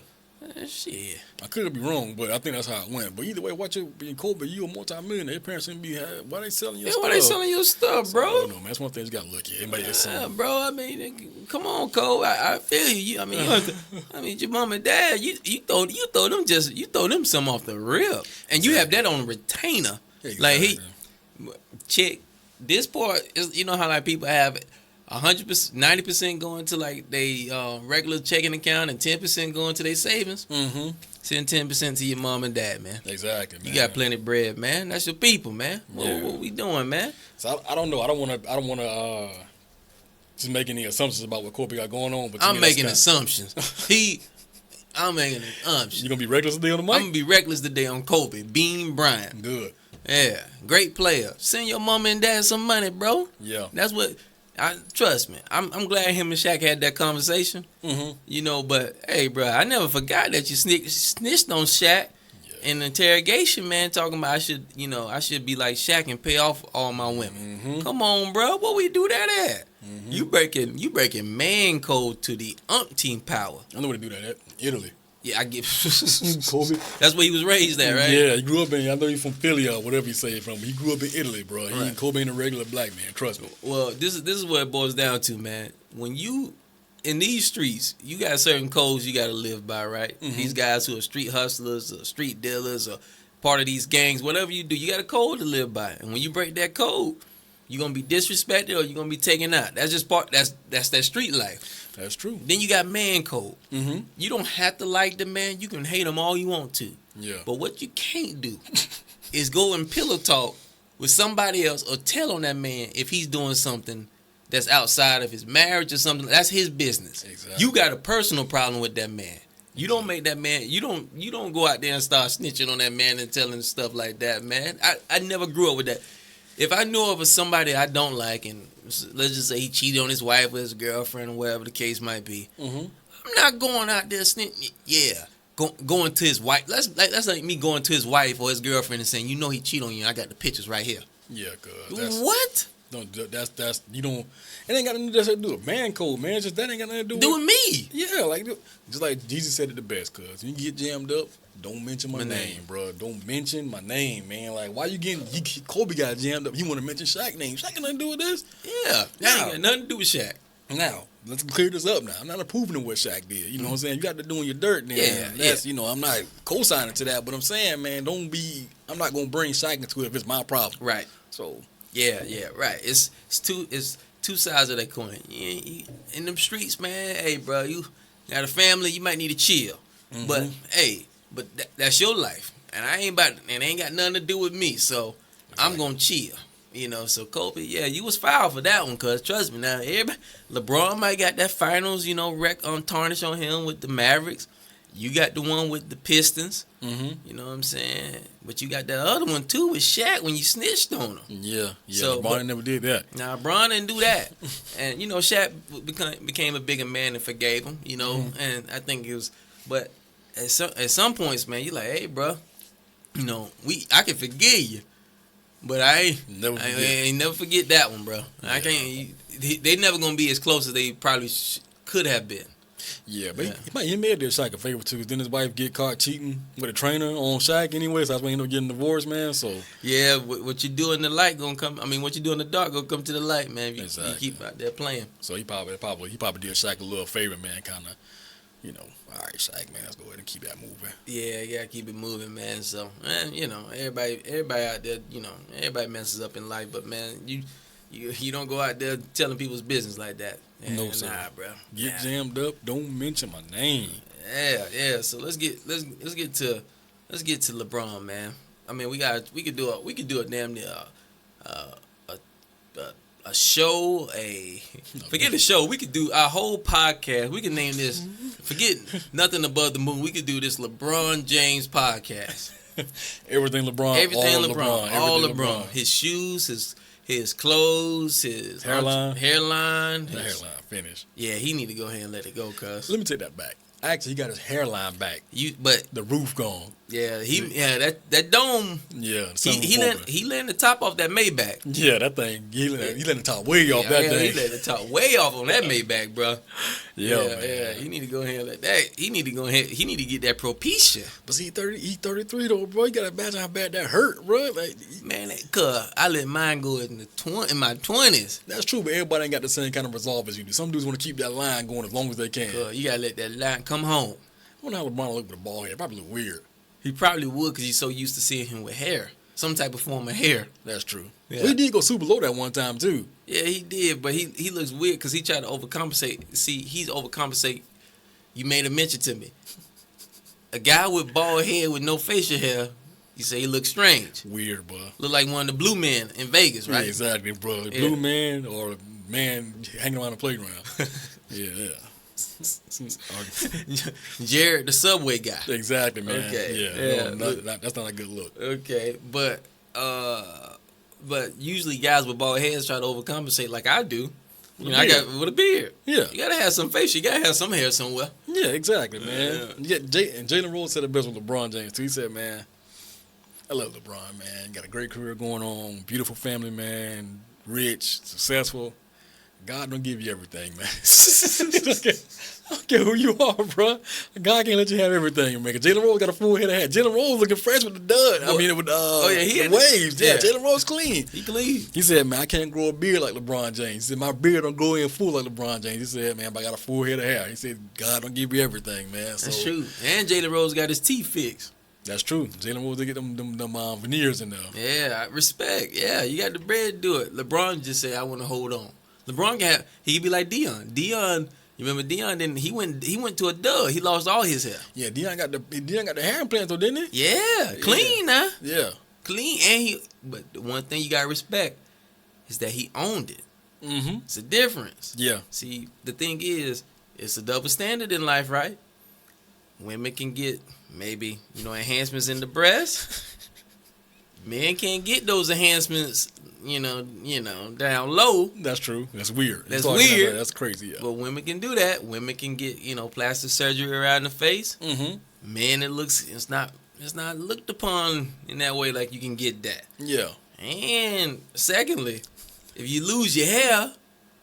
Shit. I could be wrong, but I think that's how it went. But either way, watch it being Kobe. You a multi-millionaire. Your parents shouldn't be. Why they selling your stuff? Why they selling your stuff, bro? I don't know, man. That's one thing you got to look at. Anybody that's selling. Bro. I mean, come on, Cole. I feel you. I mean, your mom and dad. You throw them some off the rip, and you have that on retainer. Exactly. Like check this part is. You know how like people have 100%, 90% going to like they regular checking account and 10% going to their savings. Mm-hmm. Send 10% to your mom and dad, man. Exactly, man. You got plenty of bread, man. That's your people, man. What we doing, man? So I don't know. I don't want to just make any assumptions about what Kobe got going on. But I'm making assumptions. I'm making assumptions. You gonna be reckless today on the mic? I'm gonna be reckless today on Kobe Bean Bryant. Good. Yeah, great player. Send your mom and dad some money, bro. Yeah. That's what. Trust me, I'm glad him and Shaq had that conversation. Mm-hmm. You know, but hey, bro, I never forgot that you snitched on Shaq in the interrogation, man. Talking about I should be like Shaq and pay off all my women. Mm-hmm. Come on, bro, what we do that at? Mm-hmm. You breaking man code to the umpteen power. I know where to do that at. Italy. Yeah, I get Kobe. That's where he was raised at, right? Yeah, he grew up in. I know he's from Philly or whatever you say it from. But he grew up in Italy, bro. Right. Kobe ain't a regular black man. Trust me. Well, this is what it boils down to, man. When you in these streets, you got certain codes you got to live by, right? Mm-hmm. These guys who are street hustlers, or street dealers, or part of these gangs, whatever you do, you got a code to live by. And when you break that code, you're gonna be disrespected or you're gonna be taken out. That's just part. That's that street life. That's true. Then you got man code. Mm-hmm. You don't have to like the man. You can hate him all you want to. Yeah. But what you can't do is go and pillow talk with somebody else or tell on that man if he's doing something that's outside of his marriage or something. That's his business. Exactly. You got a personal problem with that man. You don't make that man. You don't go out there and start snitching on that man and telling stuff like that, man. I never grew up with that. If I know of somebody I don't like, and let's just say he cheated on his wife or his girlfriend or whatever the case might be, I'm not going out there snitching. Yeah, going to his wife. That's like me going to his wife or his girlfriend and saying, you know he cheated on you. I got the pictures right here. Yeah, cuz. What? That's you don't. It ain't got nothing to do with man code, man. Just that ain't got nothing to do with me. Yeah, like just like Jesus said it the best, cuz when you get jammed up, don't mention my name, bro. Don't mention my name, man. Like, why you getting Kobe got jammed up? You want to mention Shaq's name? Shaq got nothing to do with this? Yeah, that ain't got nothing to do with Shaq. Now, let's clear this up now. I'm not approving of what Shaq did. You know what I'm saying? You got to doing your dirt now. Yeah, that's, you know, I'm not co-signing to that, but I'm saying, man, I'm not going to bring Shaq into it if it's my problem. Right. So. Yeah, right. It's two sides of that coin. In them streets, man, hey, bro, you got a family, you might need to chill. Mm-hmm. But, hey, that's your life. And it ain't got nothing to do with me. So, I'm going to chill. You know, so Kobe, yeah, you was foul for that one, cuz trust me. Now, LeBron might got that finals, tarnish on him with the Mavericks. You got the one with the Pistons. Mm-hmm. You know what I'm saying? But you got that other one, too, with Shaq when you snitched on him. Yeah. So, LeBron never did that. Nah, LeBron didn't do that. And, Shaq became a bigger man and forgave him, and I think it was, but at some points, man, you're like, hey, bro, I can forgive you. But I ain't never forget that one, bro. Yeah. I can't. They never gonna be as close as they probably could have been. Yeah, but he may have did Shaq a favor too. Didn't his wife get caught cheating with a trainer on Shaq anyway? So that's when he ended up getting divorced, man. So yeah, what you do in the light gonna come. I mean, what you do in the dark gonna come to the light, man. You keep out there playing. So he probably did Shaq a little favor, man. Kind of. All right, Shaq, man, let's go ahead and keep that moving. Yeah, keep it moving, man. So, man, everybody out there, everybody messes up in life, but man, you don't go out there telling people's business like that. No, sir. Nah, bro. Get jammed up. Don't mention my name. Yeah. So let's get to LeBron, man. I mean, we could do a damn near a show, forget the show. We could do our whole podcast. We could name this, forget nothing above the moon. We could do this LeBron James podcast. Everything LeBron. All LeBron. His shoes, his clothes, his hairline. The hairline finished. Yeah, he need to go ahead and let it go, cuz. Let me take that back. Actually, he got his hairline back. But the roof gone. Yeah, that dome. Yeah, he letting the top off that Maybach. Yeah, that thing. He letting the top way off that thing. He letting the top way off on that Maybach, bro. Yeah. He need to go ahead and let that. He need to go ahead. He need to get that Propecia. But see, he 33 though, bro. You gotta imagine how bad that hurt, bro. Like, man, cause I let mine go in my 20s. That's true, but everybody ain't got the same kind of resolve as you do. Some dudes want to keep that line going as long as they can. You gotta let that line come home. I wonder how LeBron look with a bald head. Probably look weird. He probably would because he's so used to seeing him with hair. Some type of form of hair. That's true. Yeah. Well, he did go super low that one time, too. Yeah, he did, but he looks weird because he tried to overcompensate. See, he's overcompensate. You made a mention to me. A guy with bald head with no facial hair, you say he looks strange. Weird, bro. Look like one of the blue men in Vegas, right? Yeah, exactly, bro. Blue man or man hanging around the playground. Yeah. Jared, the subway guy. Exactly, man. Okay. Yeah. No, that's not a good look. Okay, but usually guys with bald heads try to overcompensate like I do. You know, I got with a beard. Yeah, you gotta have some face. You gotta have some hair somewhere. Yeah, exactly, man. Yeah, and Jalen Rose said it best with LeBron James too. He said, "Man, I love LeBron, man. Got a great career going on. Beautiful family, man. Rich, successful. God don't give you everything, man. I don't care who you are, bro. God can't let you have everything, man. Jalen Rose got a full head of hair. Jalen Rose looking fresh with the dud. I mean, with the waves. Yeah, Jalen Rose clean. He clean. He said, man, I can't grow a beard like LeBron James. He said, my beard don't grow in full like LeBron James. He said, man, but I got a full head of hair. He said, God don't give you everything, man. So, that's true. And Jalen Rose got his teeth fixed. That's true. Jalen Rose, they get them veneers in there. Yeah, respect. Yeah, you got the bread to do it. LeBron just said, I want to hold on. LeBron he'd be like Dion. You remember Dion? Then he went to a dud. He lost all his hair. Yeah, Dion got the hair implants though, didn't he? Yeah, clean now. Yeah, clean. And but the one thing you gotta respect is that he owned it. Mm-hmm. It's a difference. Yeah. See, the thing is, it's a double standard in life, right? Women can get maybe enhancements in the breast. Men can't get those enhancements. Down low. That's true. That's weird. That's weird. That's crazy. Yeah. But women can do that. Women can get plastic surgery around the face. Mm-hmm. Men, it's not looked upon in that way like you can get that. Yeah. And secondly, if you lose your hair,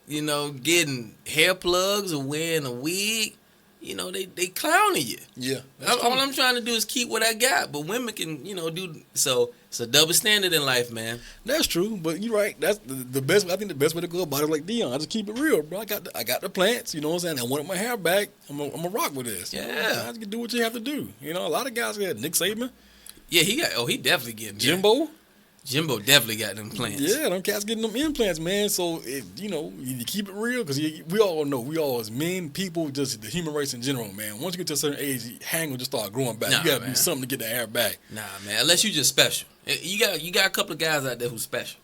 getting hair plugs or wearing a wig, they clowning you. Yeah. All I'm trying to do is keep what I got. But women can, do so. It's a double standard in life, man. That's true, but you're right. That's the best. I think the best way to go about it, like Dion, I just keep it real, bro. I got the plants. You know what I'm saying? I wanted my hair back. I'm a rock with this. Yeah, I can do what you have to do. A lot of guys got Nick Saban. Yeah, he definitely getting Jimbo. Jimbo definitely got them implants. Yeah, them cats getting them implants, man. So you keep it real because we all know, we all as men, people, just the human race in general, man. Once you get to a certain age, hair will just start growing back. You gotta do something to get the hair back. Nah, man. Unless you just special. You got a couple of guys out there who's special.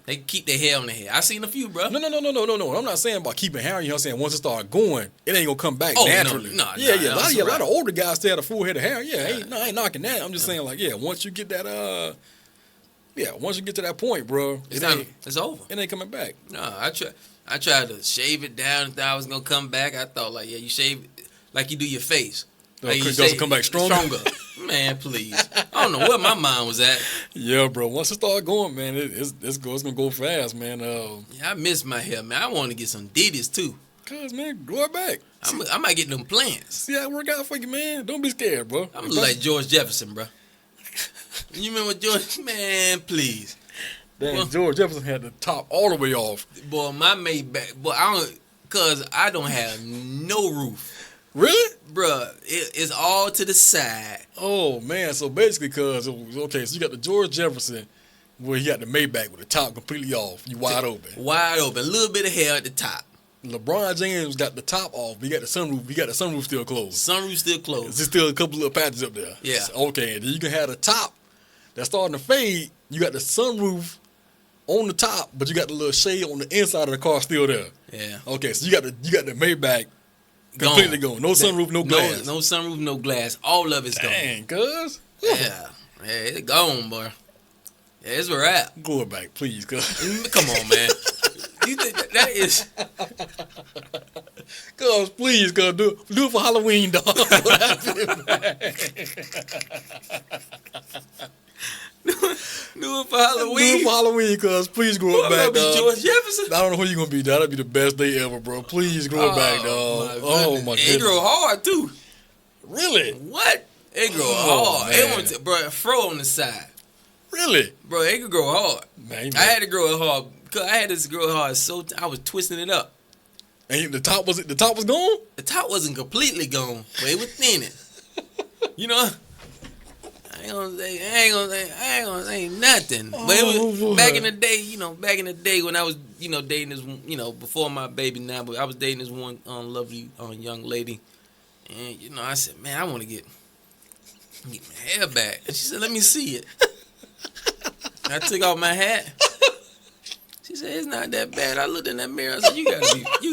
They keep their hair on their head. I seen a few, bro. No. I'm not saying about keeping hair. I'm saying once it start going, it ain't gonna come back naturally. No. A lot of older guys still had a full head of hair. Yeah, I ain't knocking that. I'm just saying once you get that once you get to that point, bro, it's over. It ain't coming back. No, I tried to shave it down and thought I was gonna come back. I thought you shave it like you do your face. Like it doesn't come back stronger. Man, please. I don't know where my mind was at. Yeah, bro. Once it start going, man, it's gonna go fast, man. I miss my hair, man. I want to get some ditties too. Cause man, grow it back. I might get them plants. See how it work out for you, man. Don't be scared, bro. I'm like George Jefferson, bro. You remember George? Man, please. Damn, George Jefferson had the top all the way off. Boy, my Maybach. Boy, I don't have no roof. Really? Bruh, it's all to the side. Oh, man. So basically, so you got the George Jefferson where he got the Maybach with the top completely off. You wide open. Wide open. A little bit of hair at the top. LeBron James got the top off, but he got the sunroof. He got the sunroof still closed. Sunroof still closed. There's still a couple little patches up there. Yeah. Okay, and then you can have the top that's starting to fade. You got the sunroof on the top, but you got the little shade on the inside of the car still there. Yeah. Okay, so you got the Maybach completely gone. No sunroof, no glass. No sunroof, no glass. All of it's gone. Dang, cuz. Yeah, it's gone, boy. Yeah, it's a wrap. Go it back, please, cuz. Come on, man. You think that is? Cuz, please, cuz, do it for Halloween, dog. Do it for Halloween. Do it for Halloween, cuz. Please grow it back, Be dog. George Jefferson. I don't know who you gonna be. That'll be the best day ever, bro. Please grow it back, dog. Oh my goodness. It grow hard too. Really? What? It grow hard. Man. It went bro, fro on the side. Really? Bro, it could grow hard. Man, I had to grow it hard. Cause I had to grow it hard. So I was twisting it up. And the top was gone? The top wasn't completely gone, but it was thinning. You know. I ain't gonna say nothing. But it was back in the day, when I was, dating this, before my baby now, but I was dating this one lovely young lady. And, I said, man, I want to get my hair back. And she said, let me see it. I took off my hat. She said, it's not that bad. I looked in that mirror. I said, you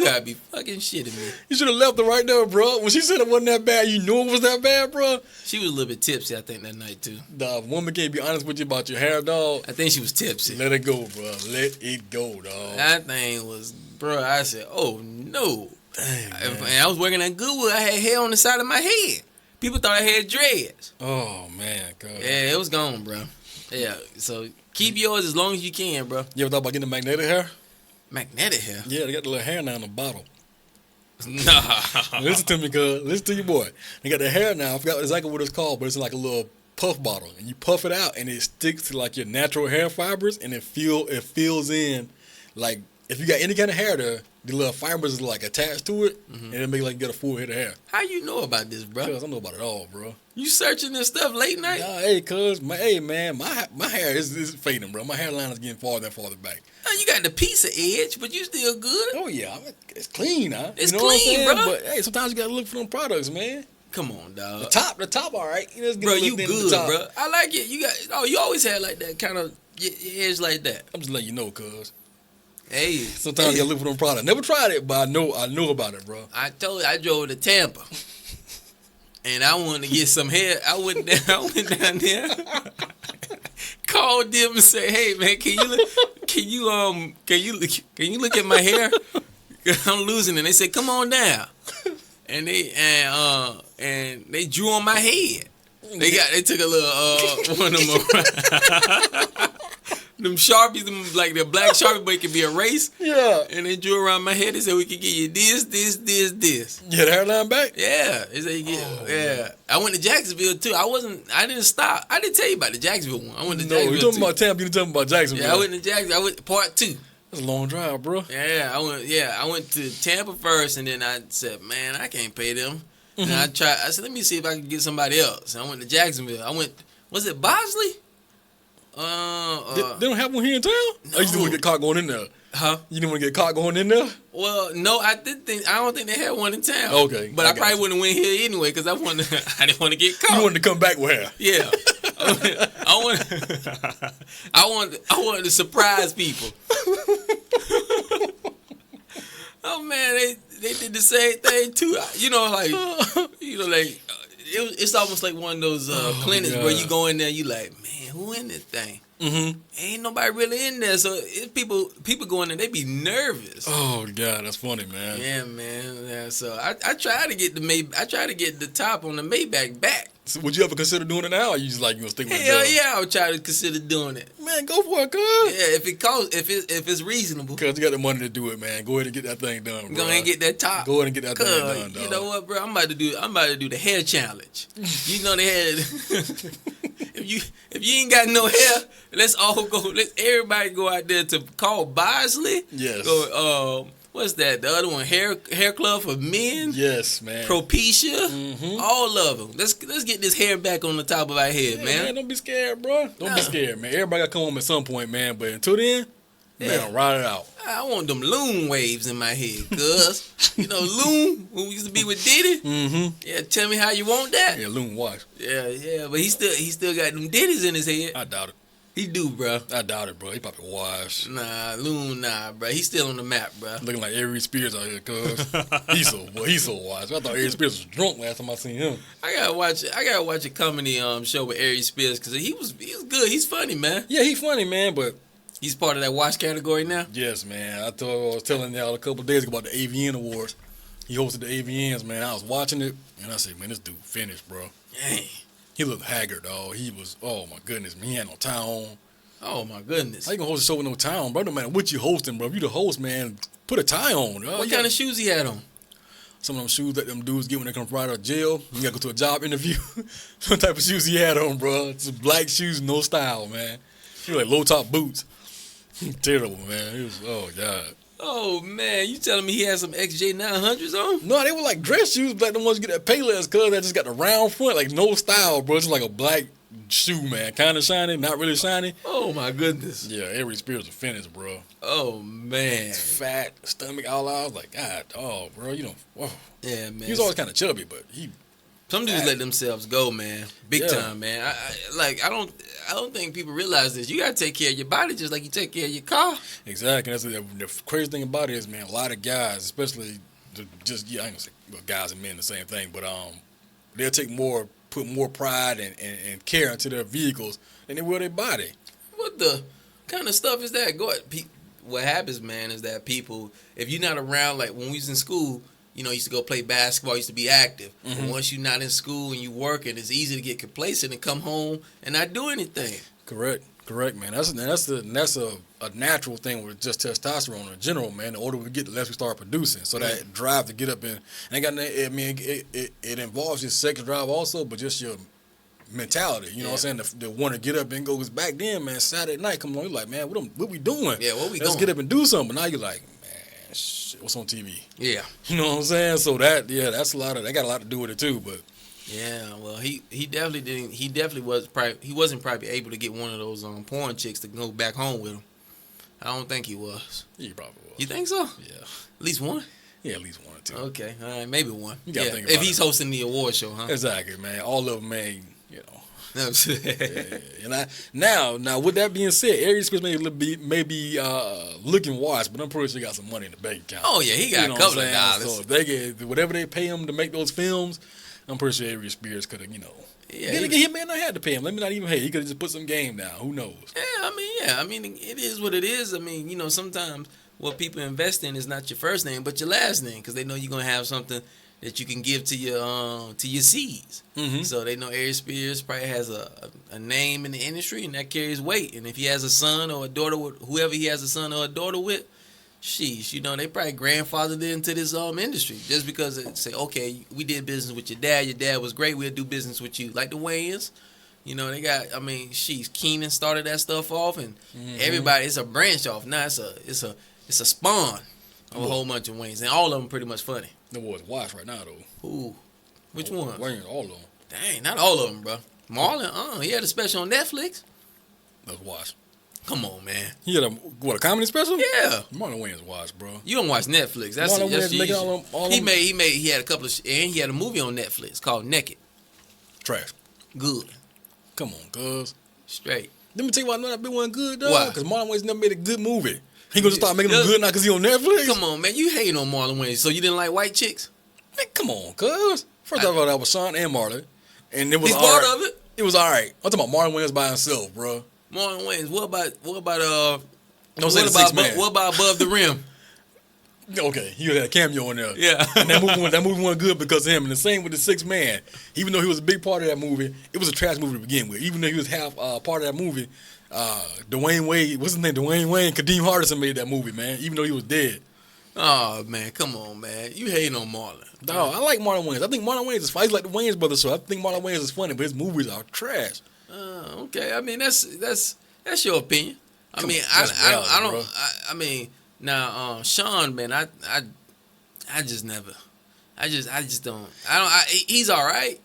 gotta be fucking shitting me. You should have left her right there, bro. When she said it wasn't that bad, you knew it was that bad, bro. She was a little bit tipsy, I think, that night too. The woman can't be honest with you about your hair, dog. I think she was tipsy. Let it go, bro. Let it go, dog. That thing was, bro. I said, oh no. Dang, man. And I was working at Goodwood. I had hair on the side of my head. People thought I had dreads. Oh man, God. Yeah, it was gone, bro. Yeah, so keep yours as long as you can, bro. You ever thought about getting magnetic hair? Magnetic hair? Yeah, they got the little hair now in the bottle. Nah. Listen to me, cuz. Listen to your boy. They got the hair now. I forgot exactly what it's called, but it's like a little puff bottle, and you puff it out, and it sticks to like your natural hair fibers, and it fills in like if you got any kind of hair there, the little fibers is like attached to it, and it make like you get a full head of hair. How you know about this, bro? Cuz I know about it all, bro. You searching this stuff late night? Nah, hey, cuz, my hair is fading, bro. My hairline is getting farther and farther back. Now, you got the piece of edge, but you still good. Oh yeah, it's clean, huh? It's you know clean, what I'm saying? bro. But hey, sometimes you gotta look for them products, man. Come on, dog. The top, all right. You know, Bro, you good, bro. I like it. You always had like that kind of your edge like that. I'm just letting you know, cuz. Hey, Sometimes you gotta look for them products. Never tried it, but I know about it, bro. I told you I drove to Tampa, and I wanted to get some hair. I went down there, called them and said, "Hey, man, can you look at my hair? I'm losing it." They said, "Come on down," and they drew on my head. They took a little one of them. Them Sharpies, like the black Sharpie, but it could be erased. Yeah. And they drew around my head. They said, we could get you this. You had the hairline back? Yeah. They said, yeah. I went to Jacksonville, too. I didn't stop. I didn't tell you about the Jacksonville one. I went to Jacksonville, you talking about Tampa, you talking about Jacksonville. Yeah, I went to Jacksonville. I went part 2. That's a long drive, bro. Yeah, I went to Tampa first, and then I said, man, I can't pay them. And I said, let me see if I can get somebody else. And I went to Jacksonville. Was it Bosley? They don't have one here in town? No. Oh, you didn't want to get caught going in there? Huh? You didn't want to get caught going in there? Well, no, I don't think they had one in town. Okay. But I probably wouldn't went here anyway because I didn't want to get caught. You wanted to come back with her? Yeah. I wanted to surprise people. Oh man, they did the same thing too. It's almost like one of those clinics where you go in there, you like, man, who in this thing? Mm-hmm. Ain't nobody really in there, so it's people go in there, they be nervous. Oh God, that's funny, man. Yeah, man. Yeah, so I try to get the top on the Maybach back. So would you ever consider doing it now, or you just like you gonna stick with it? Hell yeah, I would try to consider doing it. Man, go for it, cuz. Yeah, if it's reasonable. Cuz you got the money to do it, man. Go ahead and get that thing done, bro. Go ahead and get that top. Go ahead and get that thing done, dog. You know what, bro? I'm about to do the hair challenge. You know they had if you ain't got no hair, let's everybody go out there to call Bosley. Yes. Or what's that? The other one, hair club for men. Yes, man. Propecia. Mm-hmm. All of them. Let's get this hair back on the top of our head, man. Don't be scared, bro. Don't be scared, man. Everybody got to come home at some point, man. But until then, man, ride it out. I want them loon waves in my head, cuz. Loon, who used to be with Diddy. Mm-hmm. Yeah, tell me how you want that. Yeah, Loon watch. Yeah, but he still got them Diddies in his head. I doubt it. He do, bro. I doubt it, bro. He probably washed. Nah, Loon, bro. He's still on the map, bro. Looking like Aries Spears out here, cuz. He's so washed. I thought Aries Spears was drunk last time I seen him. I gotta watch a comedy show with Aries Spears because he was good. He's funny, man. Yeah, he's funny, man. But He's part of that watch category now? Yes, man. I was telling y'all a couple of days ago about the AVN Awards. He hosted the AVNs, man. I was watching it, and I said, man, this dude finished, bro. Dang. He looked haggard, dog. He was, oh, my goodness, man. He had no tie on. Oh, my goodness. How you gonna host a show with no tie on, bro? No matter what you hosting, bro. If you the host, man, put a tie on, dog. What kind of shoes he had on? Some of them shoes that them dudes get when they come right out of jail. You gotta go to a job interview. What type of shoes he had on, bro? It's black shoes, no style, man. He was like low top boots. Terrible, man. It was, oh god. Oh man, you telling me he had some XJ900s on? No, they were like dress shoes, but the ones you get at Payless, cuz that just got the round front, like no style, bro. It's like a black shoe, man. Kind of shiny, not really shiny. Oh my goodness. Yeah, every Spears a finish, bro. Oh man. It's fat, stomach all out. I was like, God, oh, bro, you know. Whoa. Yeah, man. He was always kind of chubby, but he. Some dudes let themselves go, man. Big time, man. I don't think people realize this. You gotta take care of your body just like you take care of your car. Exactly. That's the crazy thing about it is, man. A lot of guys, especially I ain't gonna say guys and men the same thing, but they'll put more pride and care into their vehicles than they will their body. What the kind of stuff is that? What happens, man, is that people, if you're not around, like when we was in school, you know, used to go play basketball, used to be active. Mm-hmm. But once you're not in school and you working, it's easy to get complacent and come home and not do anything. Correct, man. That's a natural thing with just testosterone in general, man. The older we get, the less we start producing. So that drive to get up and it involves your sex drive also, but just your mentality. You know what I'm saying? The want to get up and go. Because back then, man, Saturday night, come on, you're like, man, what we doing? Yeah, what we Let's going? get up and do something. But now you're like, shit, what's on TV? Yeah. You know what I'm saying? So that's that got a lot to do with it too, but yeah, well, he definitely didn't. He definitely wasn't probably able to get one of those porn chicks to go back home with him. I don't think he was. He probably was. You think so? Yeah. At least one? Yeah, at least one or two. Okay, all right, maybe one. You gotta think about if he's hosting the award show, huh? Exactly, man. All of them, man, you know. Yeah. And now, with that being said, Aries Spears may be looking washed, but I'm pretty sure he got some money in the bank account. Oh yeah, he got a couple of dollars. So if they get whatever they pay him to make those films, I'm pretty sure Aries Spears could have, you know. Yeah, he may not have to pay him. Let me not even pay. He could have just put some game down. Who knows? I mean, it is what it is. I mean, you know, sometimes what people invest in is not your first name, but your last name, because they know you're gonna have something that you can give to your seeds. Mm-hmm. So they know Aries Spears probably has a name in the industry, and that carries weight. And if he has a son or a daughter with whoever he has a son or a daughter with, sheesh, you know, they probably grandfathered into this industry just because they say, okay, we did business with your dad was great, we'll do business with you. Like the Wayans, you know, they got, I mean, Keenan started that stuff off, and everybody, it's a branch off. Now it's a spawn of a whole bunch of Wayans, and all of them pretty much funny. The boys watch right now though. Ooh, which one? Wayans, all of them. Dang, not all of them, bro. Marlon, he had a special on Netflix. Let's watch. Come on, man. He had a comedy special? Yeah. Marlon Wayans watch, bro. You don't watch Netflix. That's Marlon Wayans making all them. He had a couple of, and he had a movie on Netflix called Naked. Trash. Good. Come on, cuz. Straight. Let me tell you why that been one good, dog. Why? Because Marlon Wayans never made a good movie. He gonna start making them good now because he on Netflix? Come on, man. You hating on Marlon Wayans. So you didn't like white chicks? Man, come on, cuz. First of all, that was Sean and Marlon. And it was He's part of it? It was all right. I'm talking about Marlon Wayans by himself, bro. Marlon Wayans. What about Above the Rim? Okay, he had a cameo in there. Yeah. And that movie wasn't good because of him. And the same with The Sixth Man. Even though he was a big part of that movie, it was a trash movie to begin with. Even though he was half part of that movie, Dwayne Wade, what's his name? Dwayne Wayne, Kadeem Hardison made that movie, man. Even though he was dead. Oh man, come on, man. You hating on Marlon? No, I like Marlon Wayans. I think Marlon Wayans is funny. He's like the Wayans brothers, so I think Marlon Wayans is funny, but his movies are trash. Okay. I mean, that's your opinion. I mean, I mean, now Sean, man, I just never, I just don't. He's all right,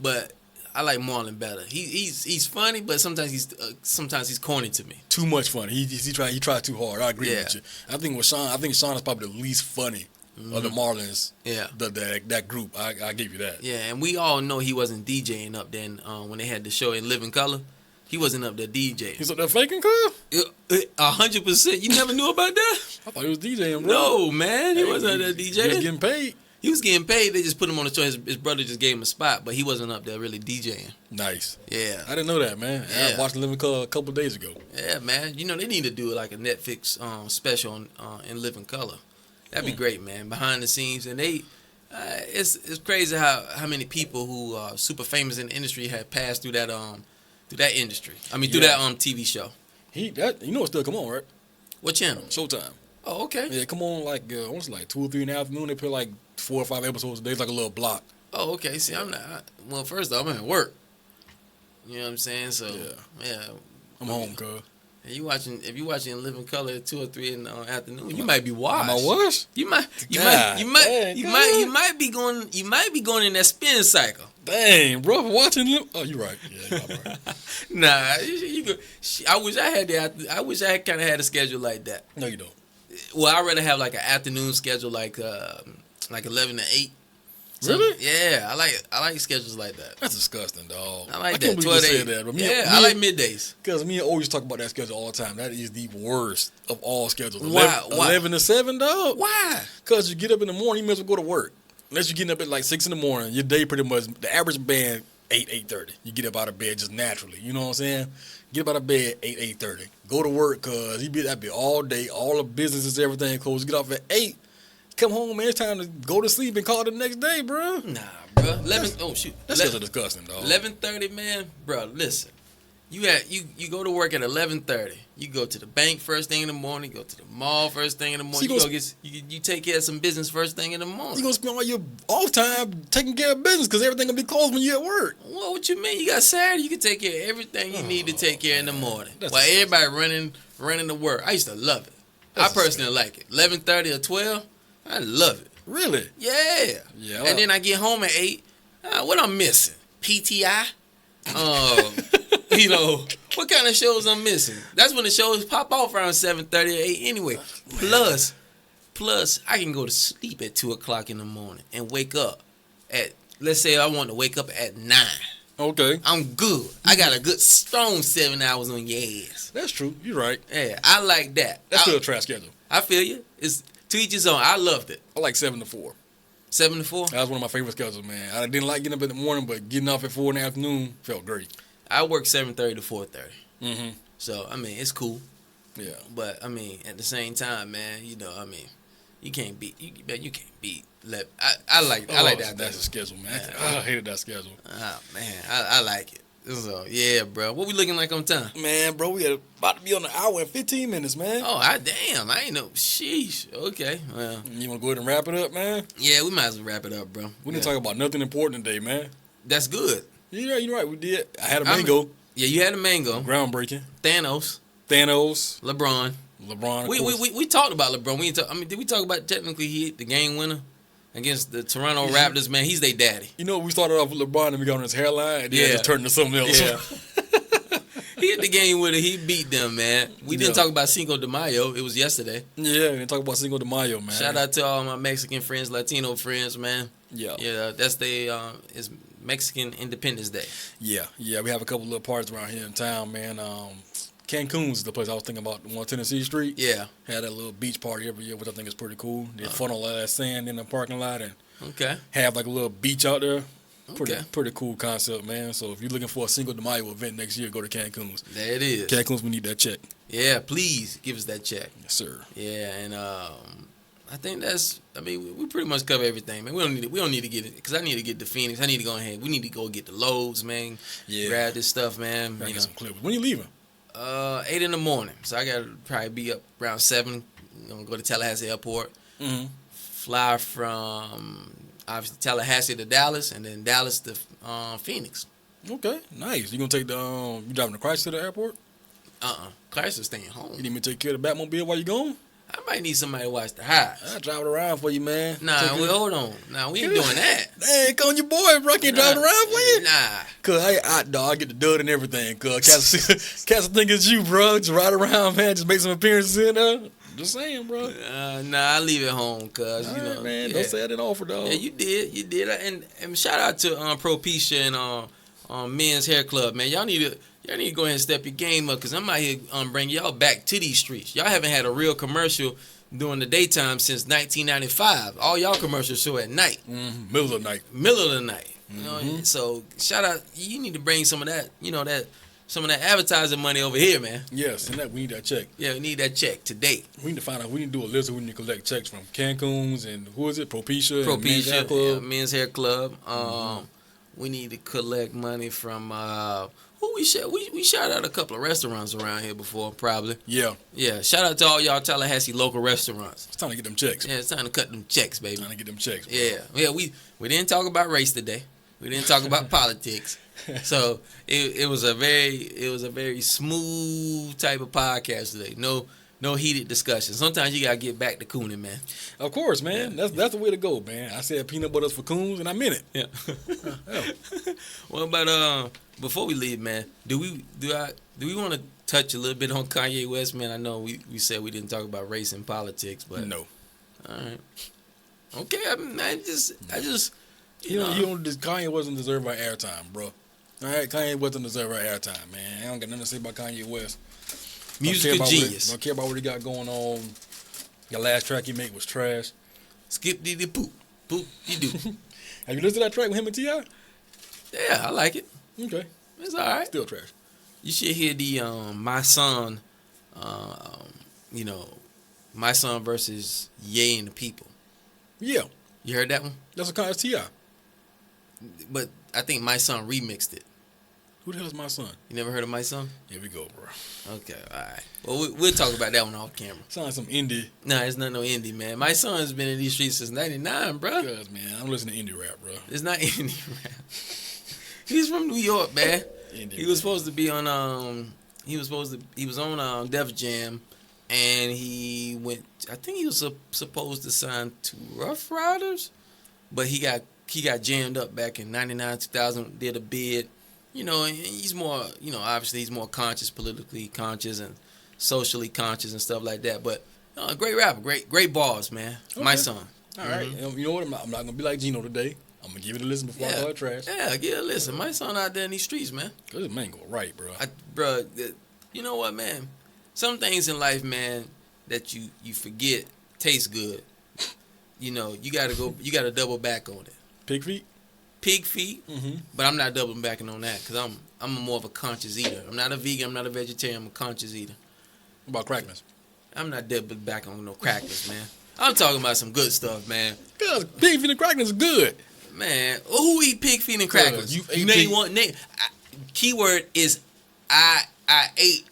but I like Marlon better. He's funny, but sometimes he's corny to me. Too much funny. He tried too hard. I agree with you. I think Sean is probably the least funny of the Marlins. Yeah, that group. I give you that. Yeah, and we all know he wasn't DJing up then when they had the show in Living Color. He wasn't up there DJing. He's up there faking, cuz? 100%. You never knew about that? I thought he was DJing, bro. No, man. He wasn't up there DJing. He was getting paid. He was getting paid. They just put him on the show. His brother just gave him a spot, but he wasn't up there really DJing. Nice. Yeah. I didn't know that, man. Yeah. I watched Living Color a couple of days ago. Yeah, man. You know, they need to do like a Netflix special in Living Color. That'd be great, man. Behind the scenes. And it's crazy how many people who are super famous in the industry have passed through that industry. I mean, through that TV show. You know it still come on, right? What channel? Showtime. Oh, okay. Yeah, come on like I want to say like 2 or 3 in the afternoon. They put like 4 or 5 episodes a day, like a little block. Oh, okay. See, I'm not. Well, first off, I'm at work. You know what I'm saying? So yeah. I'm home, cuz. If you watching Living Color at 2 or 3 in the afternoon, you might be washed. Am I washed? You might be going in that spin cycle. Dang, bro, watching them. Oh, you're right. Yeah, you're right. Nah, you go. I wish I had that. I wish I kind of had a schedule like that. No, you don't. Well, I'd rather have like an afternoon schedule, like 11 to 8. So, Really? Yeah, I like schedules like that. That's disgusting, dog. I like I that. can't believe 12 you to 8. said that. But I like middays. Because me and always talk about that schedule all the time. That is the worst of all schedules. Why? 11 to 7, dog. Why? Because you get up in the morning, you might as well go to work. Unless you're getting up at like 6 in the morning, your day pretty much, the average band, 8:30. You get up out of bed just naturally. You know what I'm saying? Get up out of bed, 8:30. Go to work, because that'd be all day, all the businesses, everything closed. You get off at 8. Come home, man. It's time to go to sleep and call it the next day, bro. Nah, bro. 11. Oh shoot. That's just disgusting, dog. 11:30, man, bro. Listen, you go to work at 11:30. You go to the bank first thing in the morning. Go to the mall first thing in the morning. You take care of some business first thing in the morning. You gonna spend all your off time taking care of business because everything gonna be closed when you at work. Well, what you mean? You got Saturday. You can take care of everything you need to take care in the morning. While everybody running to work. I used to love it. I personally like it. 11:30 or 12. I love it. Really? Yeah. Yeah. And then I get home at 8. What I'm missing? PTI? What kind of shows I'm missing? That's when the shows pop off around 7:30 or 8 anyway. Plus, I can go to sleep at 2 o'clock in the morning and wake up at, let's say I want to wake up at 9. Okay. I'm good. I got a good strong 7 hours on your ass. That's true. You're right. Yeah, I like that. That's still a trash schedule. I feel you. It's to each his own. I loved it. I like 7 to 4. 7 to 4? That was one of my favorite schedules, man. I didn't like getting up in the morning, but getting off at 4 in the afternoon felt great. I work 7:30 to 4:30. Mm-hmm. So, I mean, it's cool. Yeah. But, I mean, at the same time, man, you can't beat. You can't beat. I like that. That's a schedule, man. I hated that schedule. Oh, man. I like it. So, yeah, bro. What we looking like on time? Man, bro, we about to be on an hour and 15 minutes, man. Oh, damn. I ain't know. Sheesh. Okay. Well. You want to go ahead and wrap it up, man? Yeah, we might as well wrap it up, bro. We didn't talk about nothing important today, man. That's good. Yeah, you're right. We did. I had a mango. Yeah, you had a mango. Groundbreaking. Thanos. LeBron. We talked about LeBron. Did we talk about technically he hit the game winner against the Toronto Raptors? Man, he's their daddy. You know, we started off with LeBron and we got on his hairline and then it just turned to something else. Yeah. He hit the game winner. He beat them, man. We didn't talk about Cinco de Mayo. It was yesterday. Yeah, we didn't talk about Cinco de Mayo, man. Shout out to all my Mexican friends, Latino friends, man. Yeah. Yeah, that's it's Mexican Independence Day. Yeah. We have a couple little parties around here in town, man. Cancun's the place I was thinking about, on Tennessee Street. Yeah. Had a little beach party every year, which I think is pretty cool. They funnel all that sand in the parking lot and have like a little beach out there. Pretty cool concept, man. So if you're looking for a Cinco de Mayo event next year, go to Cancun's. There it is. Cancun's, we need that check. Yeah, please give us that check. Yes, sir. Yeah, and I think we pretty much cover everything, man. We don't need to get it, because I need to get to Phoenix. I need to go ahead. We need to go get the loads, man. Yeah. Grab this stuff, man. Get some clips. When you leaving? 8 in the morning. So I got to probably be up around 7. I'm going to go to Tallahassee Airport. Mm-hmm. Fly from, obviously, Tallahassee to Dallas, and then Dallas to Phoenix. Okay, nice. You going to take you driving the Chrysler to the airport? Chrysler staying home. You need me to take care of the Batmobile while you gone? I might need somebody to watch the highs. I'll drive it around for you, man. Hold on. We ain't doing that. Hey, come on, your boy, bro. I can't drive it around for you? Nah. Cause I get the dud and everything. Cause cats think it's you, bro. Just ride around, man. Just make some appearances in there. Just saying, bro. I leave it home, cuz, man. Yeah. Don't say I didn't offer, dog. Yeah, you did. And shout out to Propecia and Men's Hair Club, man. Y'all need to go ahead and step your game up, because I'm out here bringing y'all back to these streets. Y'all haven't had a real commercial during the daytime since 1995. All y'all commercials show at night. Mm-hmm. Middle of the night. Middle of the night. You know, so shout out. You need to bring some of that. You know some of that advertising money over here, man. Yes, and that we need that check. Yeah, we need that check today. We need to find out. We need to do a list of who need to collect checks from Cancun's and who is it? Propecia. Men's Hair Club. We need to collect money from who we shout out a couple of restaurants around here before, probably. Yeah. Yeah. Shout out to all y'all Tallahassee local restaurants. It's time to get them checks. Yeah, it's time to cut them checks, baby. Time to get them checks. Bro. Yeah. Yeah. We didn't talk about race today. We didn't talk about politics. So it was a very smooth type of podcast today. No heated discussion. Sometimes you gotta get back to cooning, man. Of course, man. Yeah. That's the way to go, man. I said peanut butters for coons, and I meant it. Yeah. What about before we leave, man? Do we want to touch a little bit on Kanye West, man? I know we said we didn't talk about race and politics, but no. All right. Okay. I just Kanye wasn't deserve our airtime, bro. All right, Kanye wasn't deserve our airtime, man. I don't got nothing to say about Kanye West. Musical genius. Don't care about what he got going on. The last track he made was trash. Skip dee poop. Poop dee doo. Have you listened to that track with him and T.I.? Yeah, I like it. Okay. It's all right. Still trash. You should hear the My Son, My Son versus Ye and the People. Yeah. You heard that one? That's a kind of T.I. But I think My Son remixed it. Who the hell is My Son? You never heard of My Son? Here we go, bro. Okay, all right. Well, we'll talk about that one off camera. Sounds like some indie. Nah, it's not no indie, man. My Son's been in these streets since '99, bro. Because, man, I'm listening to indie rap, bro. It's not indie rap. He's from New York, man. He was supposed to be on he was on Def Jam, and he went. I think he was supposed to sign to Rough Riders, but he got jammed up back in '99, 2000. Did a bid. You know, and he's more, obviously he's more conscious, politically conscious and socially conscious and stuff like that. But great rapper, great bars, man. Okay. My Son. All right. You know what? I'm not going to be like Gino today. I'm going to give it a listen before I call it trash. Yeah, give it a listen. My Son out there in these streets, man. Because this man go right, bro. Bro, you know what, man? Some things in life, man, that you forget taste good. You got to double back on it. Pig feet? Pig feet, but I'm not doubling backing on that because I'm more of a conscious eater. I'm not a vegan. I'm not a vegetarian. I'm a conscious eater. What about crackers? I'm not doubling back on no crackers, man. I'm talking about some good stuff, man. Because pig feet and crackers is good. Man, who eat pig feet and crackers? Keyword is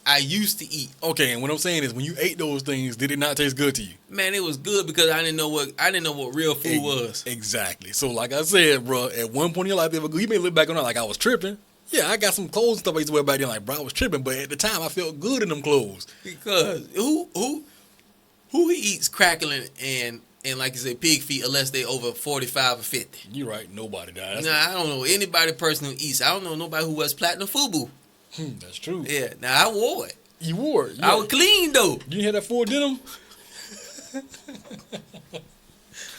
I used to eat. Okay, and what I'm saying is when you ate those things, did it not taste good to you? Man, it was good because I didn't know what real food was. Exactly. So like I said, bro, at one point in your life, you may look back on it like I was tripping. Yeah, I got some clothes and stuff I used to wear back then. Like, bro, I was tripping, but at the time I felt good in them clothes. Because who eats crackling and like you say, pig feet unless they over 45 or 50? You're right. Nobody does. Nah, I don't know anybody person who eats. I don't know nobody who wears platinum FUBU. That's true. Yeah. Now I wore it. You wore it. I was clean though. You had that full denim?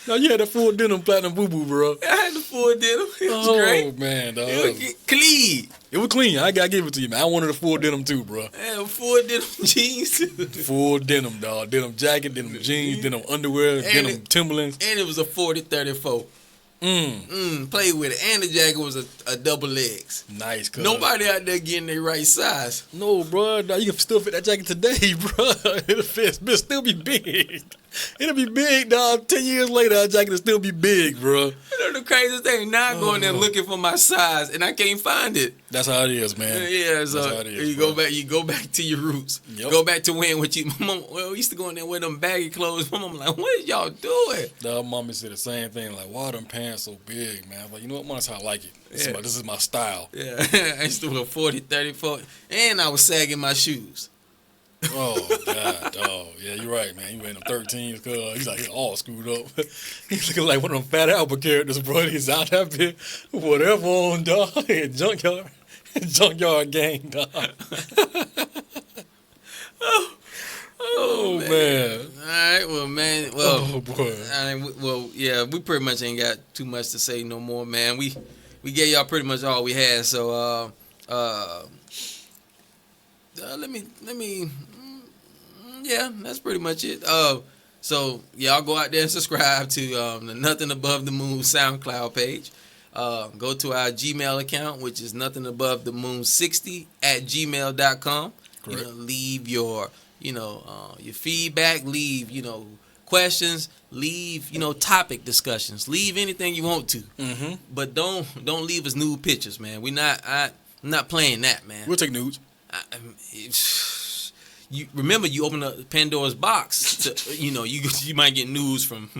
No, you had that full denim platinum FUBU, bro. I had the full denim. It was great. Oh man, dog. It was clean. It was clean. I gotta give it to you, man. I wanted a full denim too, bro. Yeah, full denim jeans. Full denim, dog. Denim jacket, denim jeans, denim underwear, denim Timberlands. And it was a 40-34. Played with it. And the jacket was a double legs. Nice, cuz. Nobody out there getting their right size. No, bro. Now you can still fit that jacket today, bro. It'll still be big. It'll be big, dog. 10 years later, that jacket will still be big, bro. You know the craziest thing? Now I'm going there looking for my size, and I can't find it. That's how it is, man. Yeah, so that's how it is, you go back to your roots. Yep. Go back to wearing what you. Mom, we used to go in there with them baggy clothes. My mom like, what is y'all doing? The mommy said the same thing. Like, why are them pants so big, man? I'm like, you know what, Mom, that's how I like it. This is my style. Yeah, I used to wear 40, 30, 40, and I was sagging my shoes. Oh, God, dog. Yeah, you're right, man. You wearing them 13s, cuz he's like, he's all screwed up. He's looking like one of them Fat Albert characters, bro. He's out that bit, whatever on, dog. Junkyard gang, dog. Oh, man. All right, well, man. Well, oh, boy. Yeah, we pretty much ain't got too much to say no more, man. We gave y'all pretty much all we had, so, let me. Yeah, that's pretty much it. So y'all go out there and subscribe to the Nothing Above the Moon SoundCloud page. Go to our Gmail account, which is nothingabovethemoon60@gmail.com. Correct. Leave your your feedback. Leave questions. Leave topic discussions. Leave anything you want to. Mm-hmm. But don't leave us nude pictures, man. I'm not playing that, man. We'll take nudes. You remember, you open up Pandora's box. You might get news from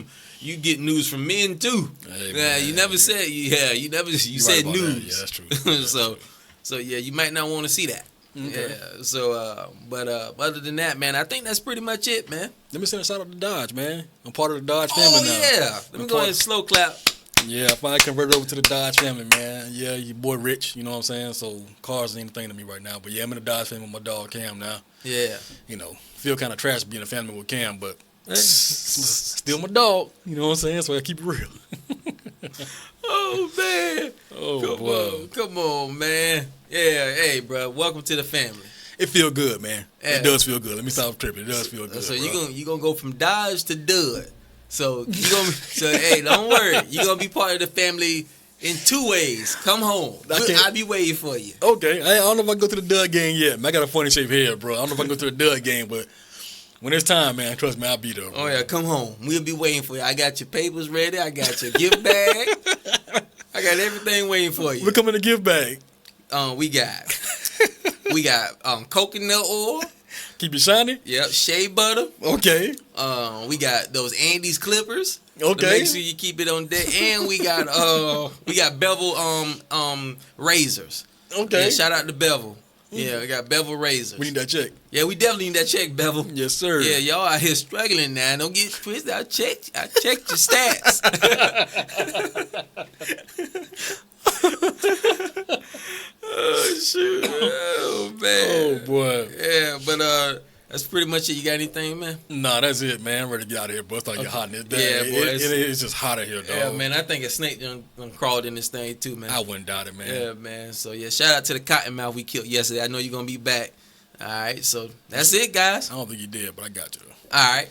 men too. Hey, Yeah, man, you never said you said right news. that. Yeah, that's true. That's true. So yeah, you might not want to see that. Okay. Yeah. So but other than that, man, I think that's pretty much it, man. Let me send a shout out to Dodge, man. I'm part of the Dodge family Oh now. yeah. Let me go ahead and slow clap. Yeah, I finally converted over to the Dodge family, man. Yeah, your boy Rich, you know what I'm saying? So cars ain't a thing to me right now. But yeah, I'm in the Dodge family with my dog Cam now. Yeah. Feel kind of trash being a family with Cam, but still my dog. You know what I'm saying? So I keep it real. Oh man. Oh, Come on, man. Yeah, hey, bro. Welcome to the family. It feel good, man. Yeah. It does feel good. Let me stop tripping. It does feel good. So bro. you gonna go from Dodge to Dud. So hey, don't worry. You're gonna be part of the family in 2 ways. Come home. I'll be waiting for you. Okay. I don't know if I can go to the Dud game yet. Man, I got a funny shaped head, bro. I don't know if I can go to the Dud game, but when it's time, man, trust me, I'll be there. Bro. Oh yeah, come home. We'll be waiting for you. I got your papers ready. I got your gift bag. I got everything waiting for you. We're coming to give back. We got coconut oil. Keep it shiny? Yep, shea butter. Okay. We got those Andes clippers. Okay. To make sure you keep it on deck. And we got bevel razors. Okay. Yeah, shout out to Bevel. Yeah, we got Bevel razors. We need that check. Yeah, we definitely need that check, Bevel. Yes, sir. Yeah, y'all out here struggling now. Don't get twisted. I checked your stats. Oh shoot! Oh man! Oh boy! Yeah, but that's pretty much it. You got anything, man? Nah, that's it, man. I'm ready to get out of here, bro. It's starting to get hot in this day. Yeah, boy, it's just hot out here, dog. Yeah, man. I think a snake done crawled in this thing too, man. I wouldn't doubt it, man. Yeah, man. So yeah, shout out to the cottonmouth we killed yesterday. I know you're gonna be back. All right, so that's it, guys. I don't think he did, but I got you. All right.